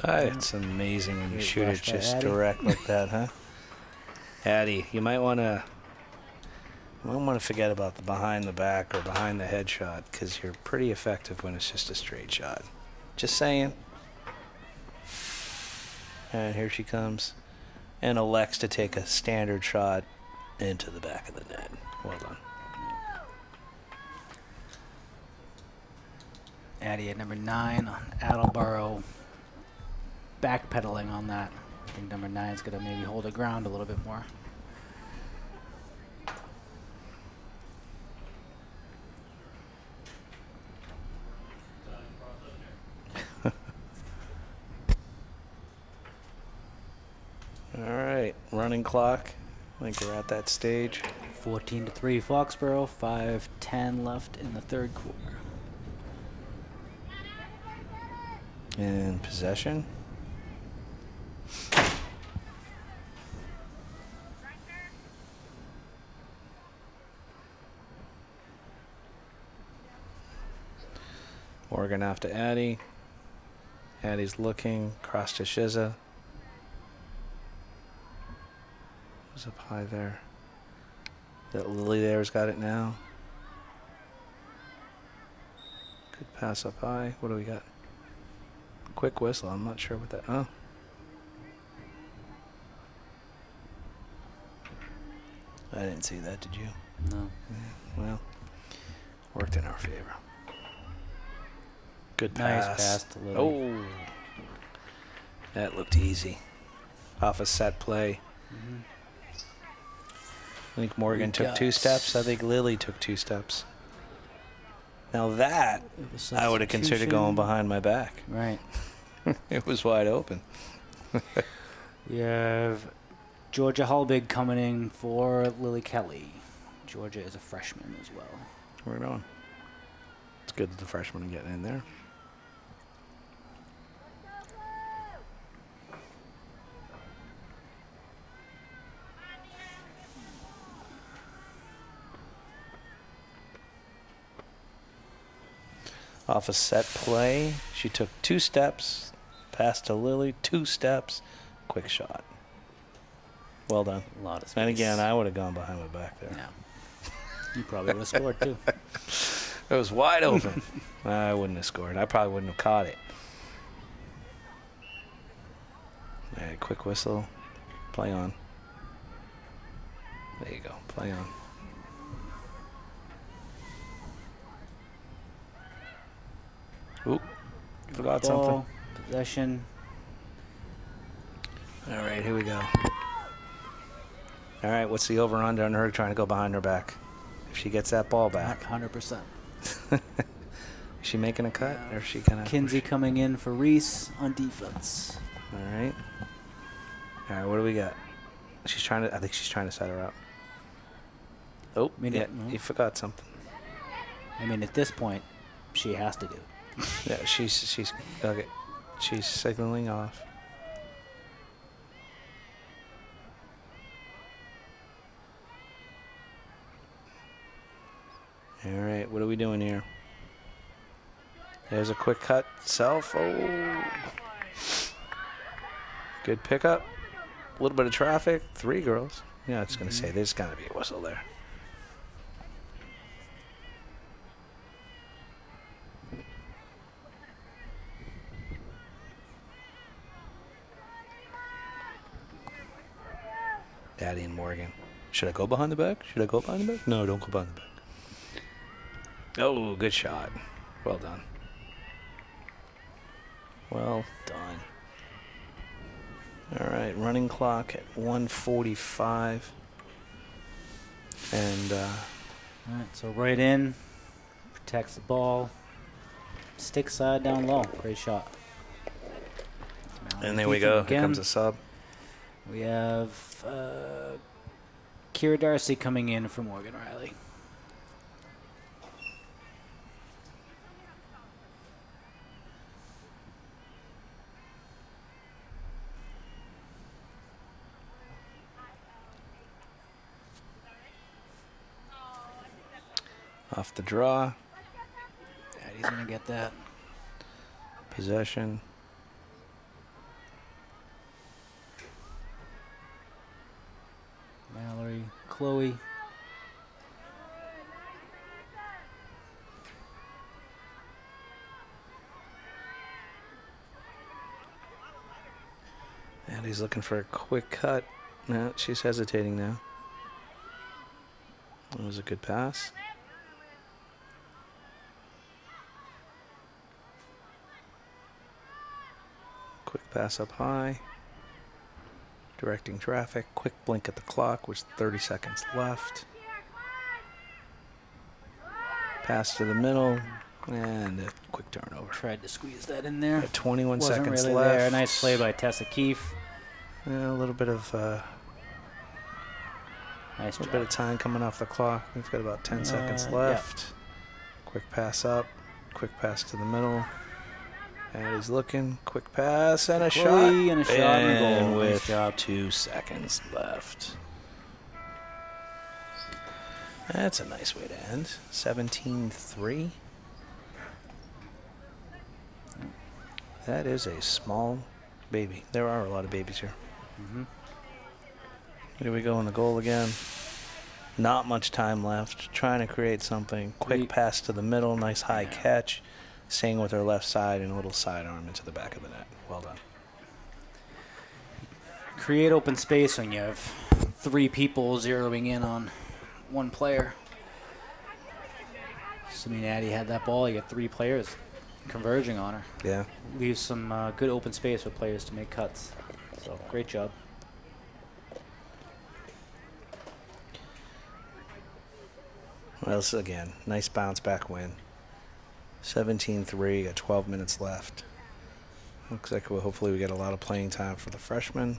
It's amazing when you Great shoot it rush by just Addie. direct like that, huh? Addie, you might want to forget about the behind the back or behind the head shot because you're pretty effective when it's just a straight shot. Just saying. And here she comes and elects to take a standard shot into the back of the net. Well done. Addie at number 9 on Attleboro. Backpedaling on that. I think number 9 is going to maybe hold her ground a little bit more. All right, running clock. I think we're at that stage. 14-3 Foxborough. 5:10 left in the third quarter. And possession. Morgan off to Addie. Addie's looking. Cross to Shiza. Who's up high there? That Lily there's got it now. Good pass up high. What do we got? Quick whistle. I'm not sure what that... Oh. I didn't see that, did you? No. Yeah, well, worked in our favor. Good Nice pass. pass to Lily. Oh. That looked easy. Off a set play. Mhm. I think Morgan We took got- 2 steps. I think Lily took 2 steps. Now that I would have considered going Substitution. behind my back. Right. It was wide open. We have Georgia Halbig coming in for Lily Kelly. Georgia is a freshman as well. Right on. It's good that the freshmen are getting in there. Off a set play, she took 2 steps, passed to Lily, 2 steps, quick shot. Well done. A lot of space. And again, I would have gone behind my back there. Yeah. You probably would have scored too. It was wide open. I wouldn't have scored. I probably wouldn't have caught it. All right, quick whistle. Play on. There you go. Play on. Oop. Forgot something. Ball, possession. All right, here we go. All right, what's the over-under on her trying to go behind her back? If she gets that ball back. 100%. Is she making a cut, or is she gonna? Kinsey coming in for Reese on defense. All right. All right. What do we got? She's trying to. I think she's trying to set her up. Oh, yeah. You forgot something. I mean, at this point, she has to do. Yeah, she's okay. She's signaling off. All right, what are we doing here? There's a quick cut. Self. Oh. Good pickup. A little bit of traffic. 3 girls. Yeah, it's going to say there's got to be a whistle there. Daddy and Morgan. Should I go behind the back? Should I go behind the back? No, don't go behind the back. Oh, good shot. Well done. Well done. All right, running clock at 1:45. And, all right, so right in. Protects the ball. Stick side down low. Great shot. And there we go. Here comes a sub. We have Kira Darcy coming in for Morgan Riley. Off the draw. Daddy's going to get that. Possession. Mallory, Chloe. And he's looking for a quick cut. No, she's hesitating now. That was a good pass. Quick pass up high. Directing traffic. Quick blink at the clock, with 30 seconds left. Pass to the middle. And a quick turnover. Tried to squeeze that in there. 21 Wasn't seconds really left. there. Nice play by Tessa Keefe. Yeah, a little bit of Nice a little bit of time coming off the clock. We've got about 10 seconds left. Yeah. Quick pass up. Quick pass to the middle. And he's looking. Quick pass and a shot. And a shot and a goal. With Nice job. 2 seconds left. That's a nice way to end. 17-3. That is a small baby. There are a lot of babies here. Mm-hmm. Here we go in the goal again. Not much time left. Trying to create something. Quick pass to the middle. Nice high catch. Staying with her left side and a little sidearm into the back of the net. Well done. Create open space when you have 3 people zeroing in on one player. Assuming Addie had that ball, you get 3 players converging on her. Yeah. Leaves some good open space for players to make cuts. So, great job. Well, this is, again, nice bounce back win. 17-3 at 12 minutes left. Looks like hopefully we get a lot of playing time for the freshmen.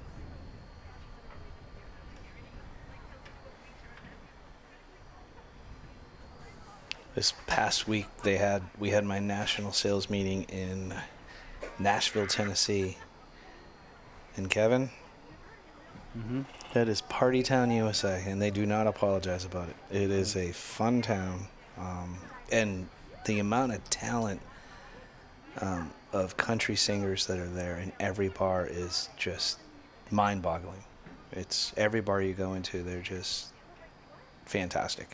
This past week we had my national sales meeting in Nashville, Tennessee. And Kevin, that is Party Town, USA, and they do not apologize about it. It is a fun town, and the amount of talent of country singers that are there in every bar is just mind-boggling. It's every bar you go into, they're just fantastic.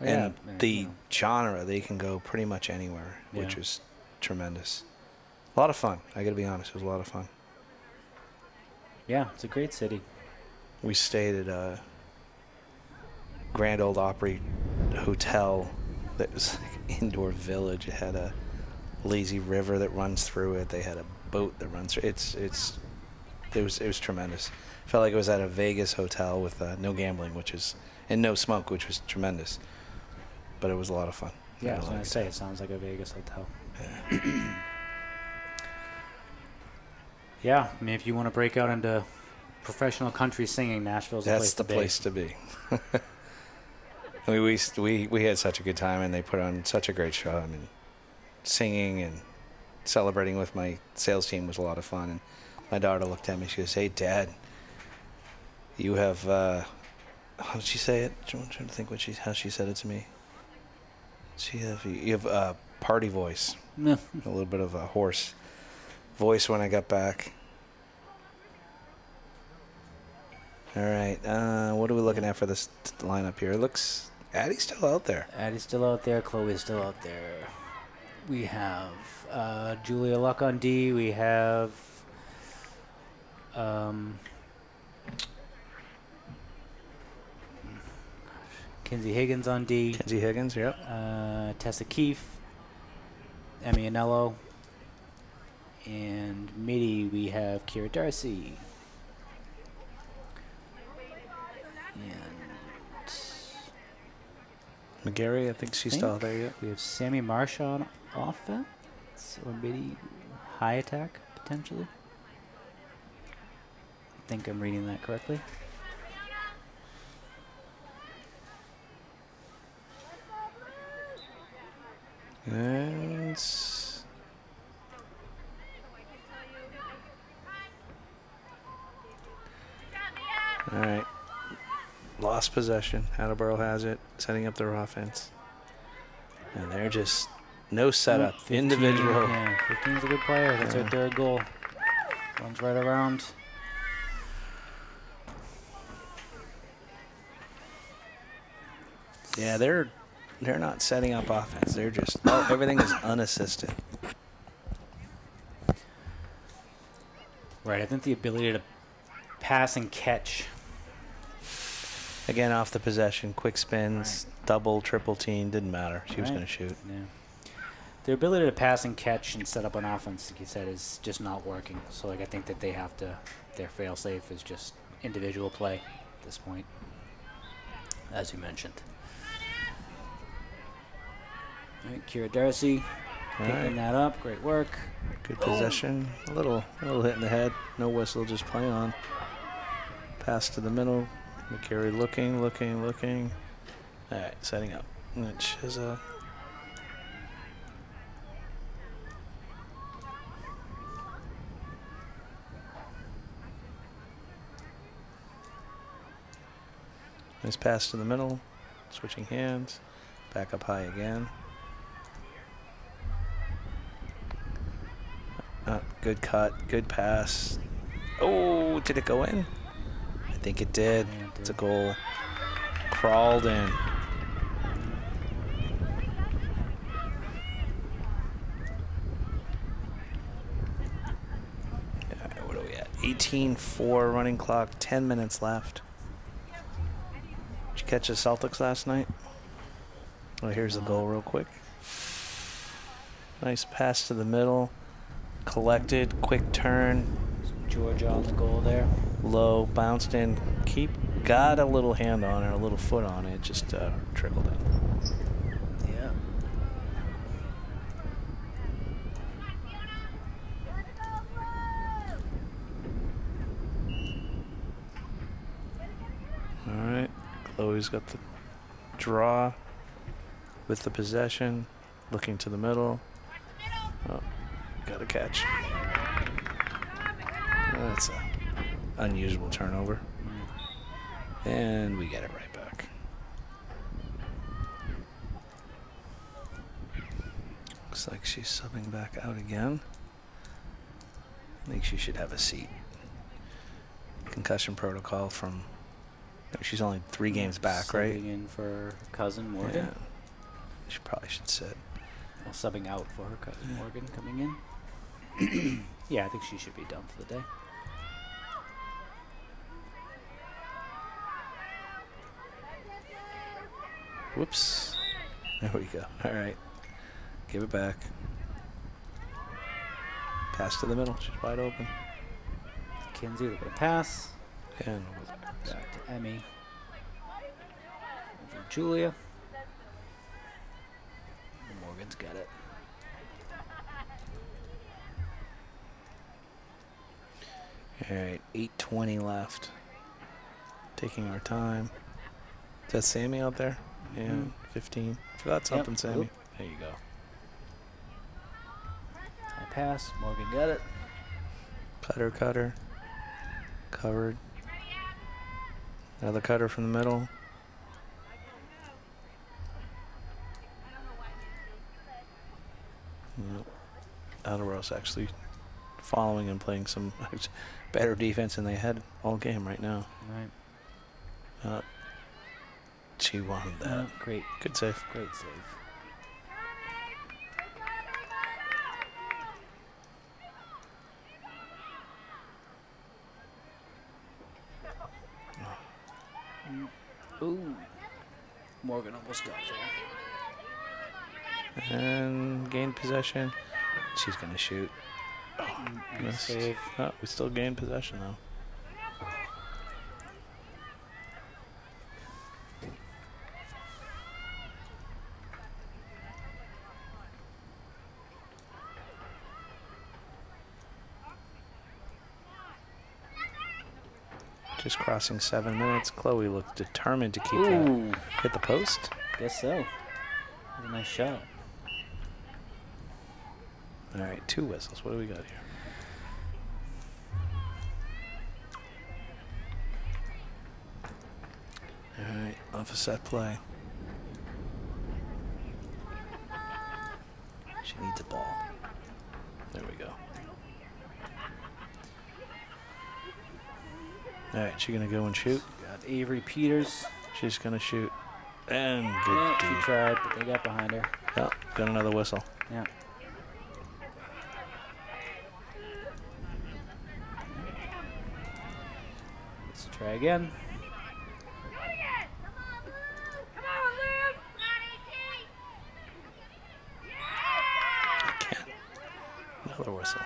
And the genre, they can go pretty much anywhere, which is tremendous. A lot of fun. I got to be honest, it was a lot of fun. Yeah, it's a great city. We stayed at a Grand Ole Opry hotel that was like indoor village. It had a lazy river that runs through it. They had a boat that runs through it. It was tremendous. Felt like it was at a Vegas hotel with no gambling, and no smoke, which was tremendous. But it was a lot of fun. Yeah, I was going to say, it sounds like a Vegas hotel. Yeah. Yeah, I mean, if you want to break out into professional country singing, Nashville's That's the the place to be. I mean, we had such a good time, and they put on such a great show. I mean, singing and celebrating with my sales team was a lot of fun. And my daughter looked at me. She goes, "Hey, Dad, you have how did she say it? I'm trying to think how she said it to me. You have a party voice, a little bit of a hoarse voice when I got back." All right, what are we looking at for this lineup here? It looks Addie's still out there. Addie's still out there. Chloe's still out there. We have Julia Luck on D. We have Kinsey Higgins on D. Kinsey Higgins, yep. Tessa Keefe. Emmy Anello. And midi, we have Kira Darcy. And McGarry, I think she's still out there yet. We have Sammy Marsh on offense, or maybe high attack, potentially. I think I'm reading that correctly. And all right. Lost possession. Attleboro has it, setting up their offense. And they're just no setup. 15, Individual. Yeah, 15's a good player. That's our third goal. Runs right around. Yeah, they're not setting up offense. They're just everything is unassisted. Right. I think the ability to pass and catch. Again, off the possession, quick spins, double, triple team, didn't matter. She was going to shoot. Yeah. Their ability to pass and catch and set up an offense, like you said, is just not working. So, like, I think that they have to, their fail-safe is just individual play at this point, as you mentioned. All right, Kira Darcy picking that up. Great work. Good possession. A little hit in the head. No whistle, just play on. Pass to the middle. McCary looking. All right, setting up. Which is a... Nice pass to the middle. Switching hands. Back up high again. Good cut. Good pass. Oh, did it go in? I think it did. Yeah, it did. It's a goal. Crawled in. What are we at? 18-4 running clock. 10 minutes left. Did you catch the Celtics last night? Oh, here's the goal real quick. Nice pass to the middle. Collected. Quick turn. Georgia on the goal there. Low. Bounced in. Got a little hand on it, a little foot on it. Just trickled in. Yeah. All right. Chloe's got the draw with the possession. Looking to the middle. Oh, got a catch. That's an unusual turnover. And we get it right back. Looks like she's subbing back out again. I think she should have a seat. Concussion protocol from... She's only 3 games back, right? Subbing in for her cousin Morgan. Yeah. She probably should sit. Well, subbing out for her cousin Morgan coming in. Yeah, I think she should be done for the day. Whoops. There we go. All right. Give it back. Pass to the middle. She's wide open. Kinsey with a pass. And Back to Emmy. Over Julia. Morgan's got it. All right, 8:20 left. Taking our time. Is that Sammy out there? Yeah, 15. Forgot something, Sammy. Oop. There you go. High pass. Morgan got it. Cutter. Covered. Another cutter from the middle. Yep. Attleboro's actually following and playing some better defense than they had all game right now. Right. She wanted that. Great. Good save. Great save. Ooh. Morgan almost got there. And gained possession. She's going to shoot. Nice save. Oh, we still gained possession, though. Just crossing 7 minutes. Chloe looked determined to keep that. Hit the post? Guess so. That was a nice shot. All right, 2 whistles. What do we got here? All right, off a set play. She needs a ball. There we go. All right, she gonna go and shoot. Got Avery Peters. She's gonna shoot. And good Yeah, D. she tried, but they got behind her. Oh, got another whistle. Yeah. Let's try again. Again. Another whistle.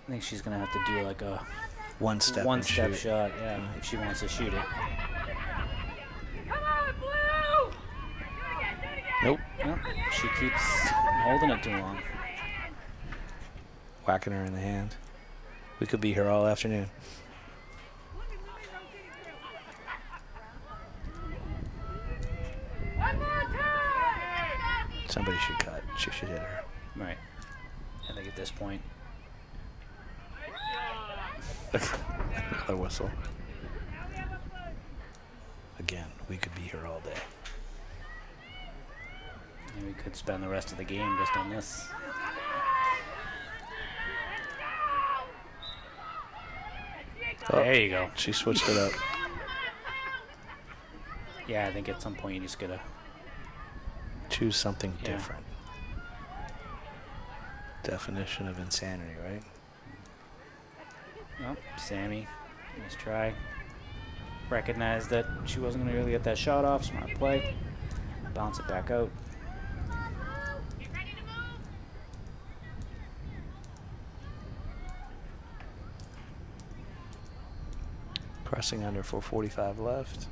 I think she's gonna have to do like a One-step one-step shot, yeah, if she wants to shoot it. Nope. Nope. She keeps holding it too long. Whacking her in the hand. We could be here all afternoon. Somebody should cut. She should hit her. Right. I think at this point. Another whistle. Again, we could be here all day. And we could spend the rest of the game just on this. Oh, there you go. She switched it up. Yeah, I think at some point you just gotta Choose something different. Definition of insanity, right? Oh, Sammy, nice try. Recognized that she wasn't going to really get that shot off. Smart play. Bounce it back out. Pressing under 4:45 left.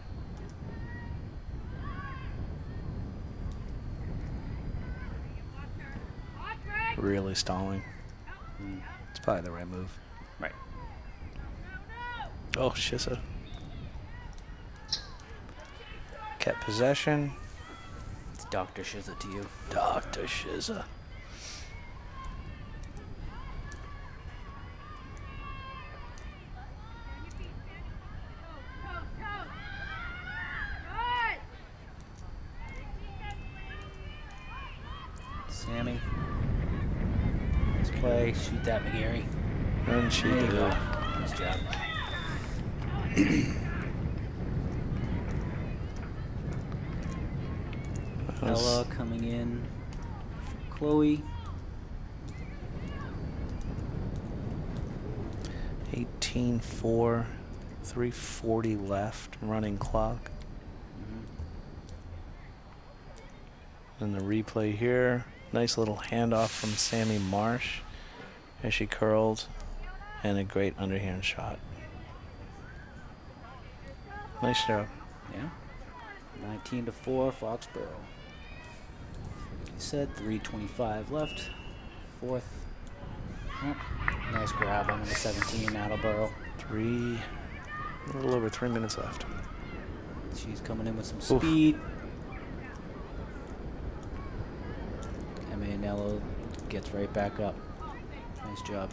Really stalling. It's probably the right move. Right. Oh, Shizza. Kept possession. It's Dr. Shizza to you. Dr. Shizza. Sammy. Let's play. Shoot that, McGarry. And she There you did. go. Nice job. Ella coming in. Chloe. 18-4, 3:40 left, running clock. And the replay here. Nice little handoff from Sammy Marsh as she curled, and a great underhand shot. Nice job. Yeah. 19-4, Foxboro. Like you said, 3:25 left. Fourth. Oh, nice grab on number 17, Attleboro. A little over 3 minutes left. She's coming in with some speed. Emianello gets right back up. Nice job.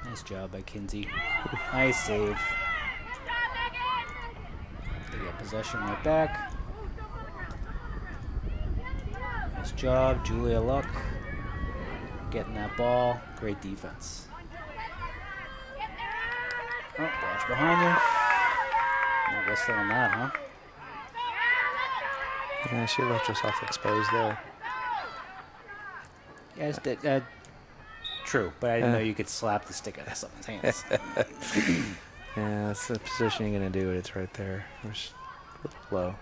Nice job by Kinsey. Nice save. They get possession right back. Nice job, Julia Luck. Getting that ball. Great defense. Oh, watch behind you. No whistle on that, huh? Yeah, she left herself exposed there. Yes, true, but I didn't know you could slap the stick out of someone's hands. Yeah, that's the position you're going to do it. It's right there. Just low.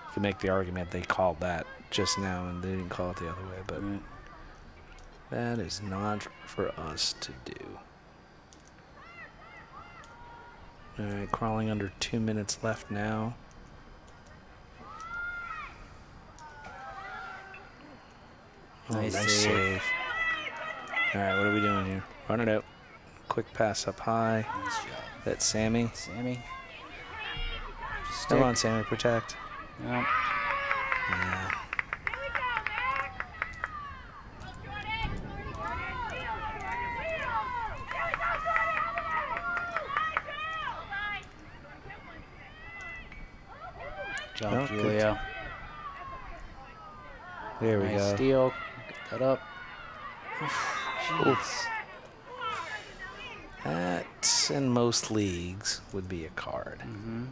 You can make the argument they called that just now and they didn't call it the other way, but that is not for us to do. All right, crawling under 2 minutes left now. Oh, Nice save. All right, what are we doing here? Run it out. Quick pass up high. Nice job. That's Sammy. Sammy. Come on, Sammy, protect. Yep. Yeah. Job, Oh, Julia. There we Nice go. steal. Get that up. Oof. That, in most leagues, would be a card. Mm-hmm.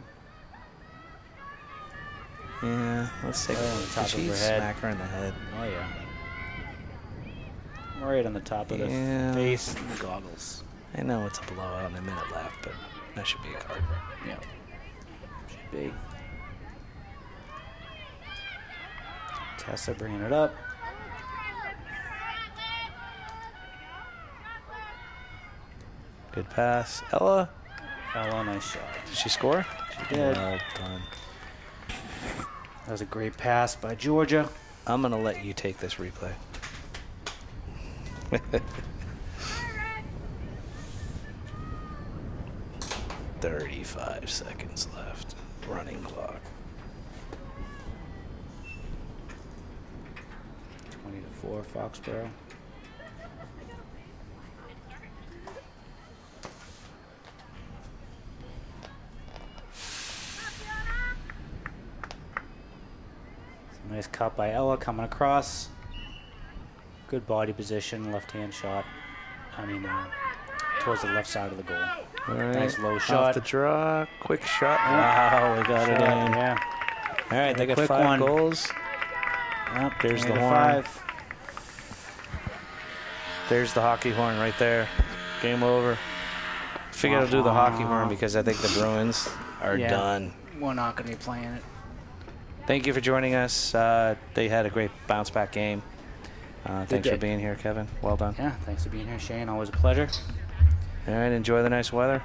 Yeah, let's take Right a on the top of She her head. smack her in the head. Oh, yeah. Right on the top of the Yeah. face and the goggles. I know it's a blowout and a minute left, but that should be a card. Yeah. Should be. Tessa bringing it up. Good pass. Ella, Ella, nice shot. did she score? She did. Well done. That was a great pass by Georgia. I'm going to let you take this replay. 35 seconds left. Running clock. 20-4, Foxborough. Nice cut by Ella coming across. Good body position, left-hand shot. Towards the left side of the goal. All right. Nice low Off shot. the draw. Quick shot. Wow, we got it in. Yeah. All right, they got Quick 5 one. goals. Yep, There's the 20 to horn. 5. There's the hockey horn right there. Game over. Figured I'll do the hockey horn because I think the Bruins are Yeah. done. We're not going to be playing it. Thank you for joining us. They had a great bounce back game. Thanks for day. being here, Kevin. Well done. Yeah, thanks for being here, Shane. Always a pleasure. All right, enjoy the nice weather.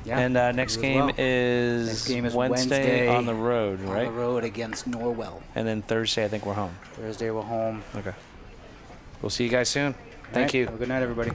Yeah. And next you as game well. is Next game is Wednesday on the road, On right? the road against Norwell. And then Thursday, I think we're home. Thursday we're home. Okay. We'll see you guys soon. Thank All right, you. Have a good night, everybody.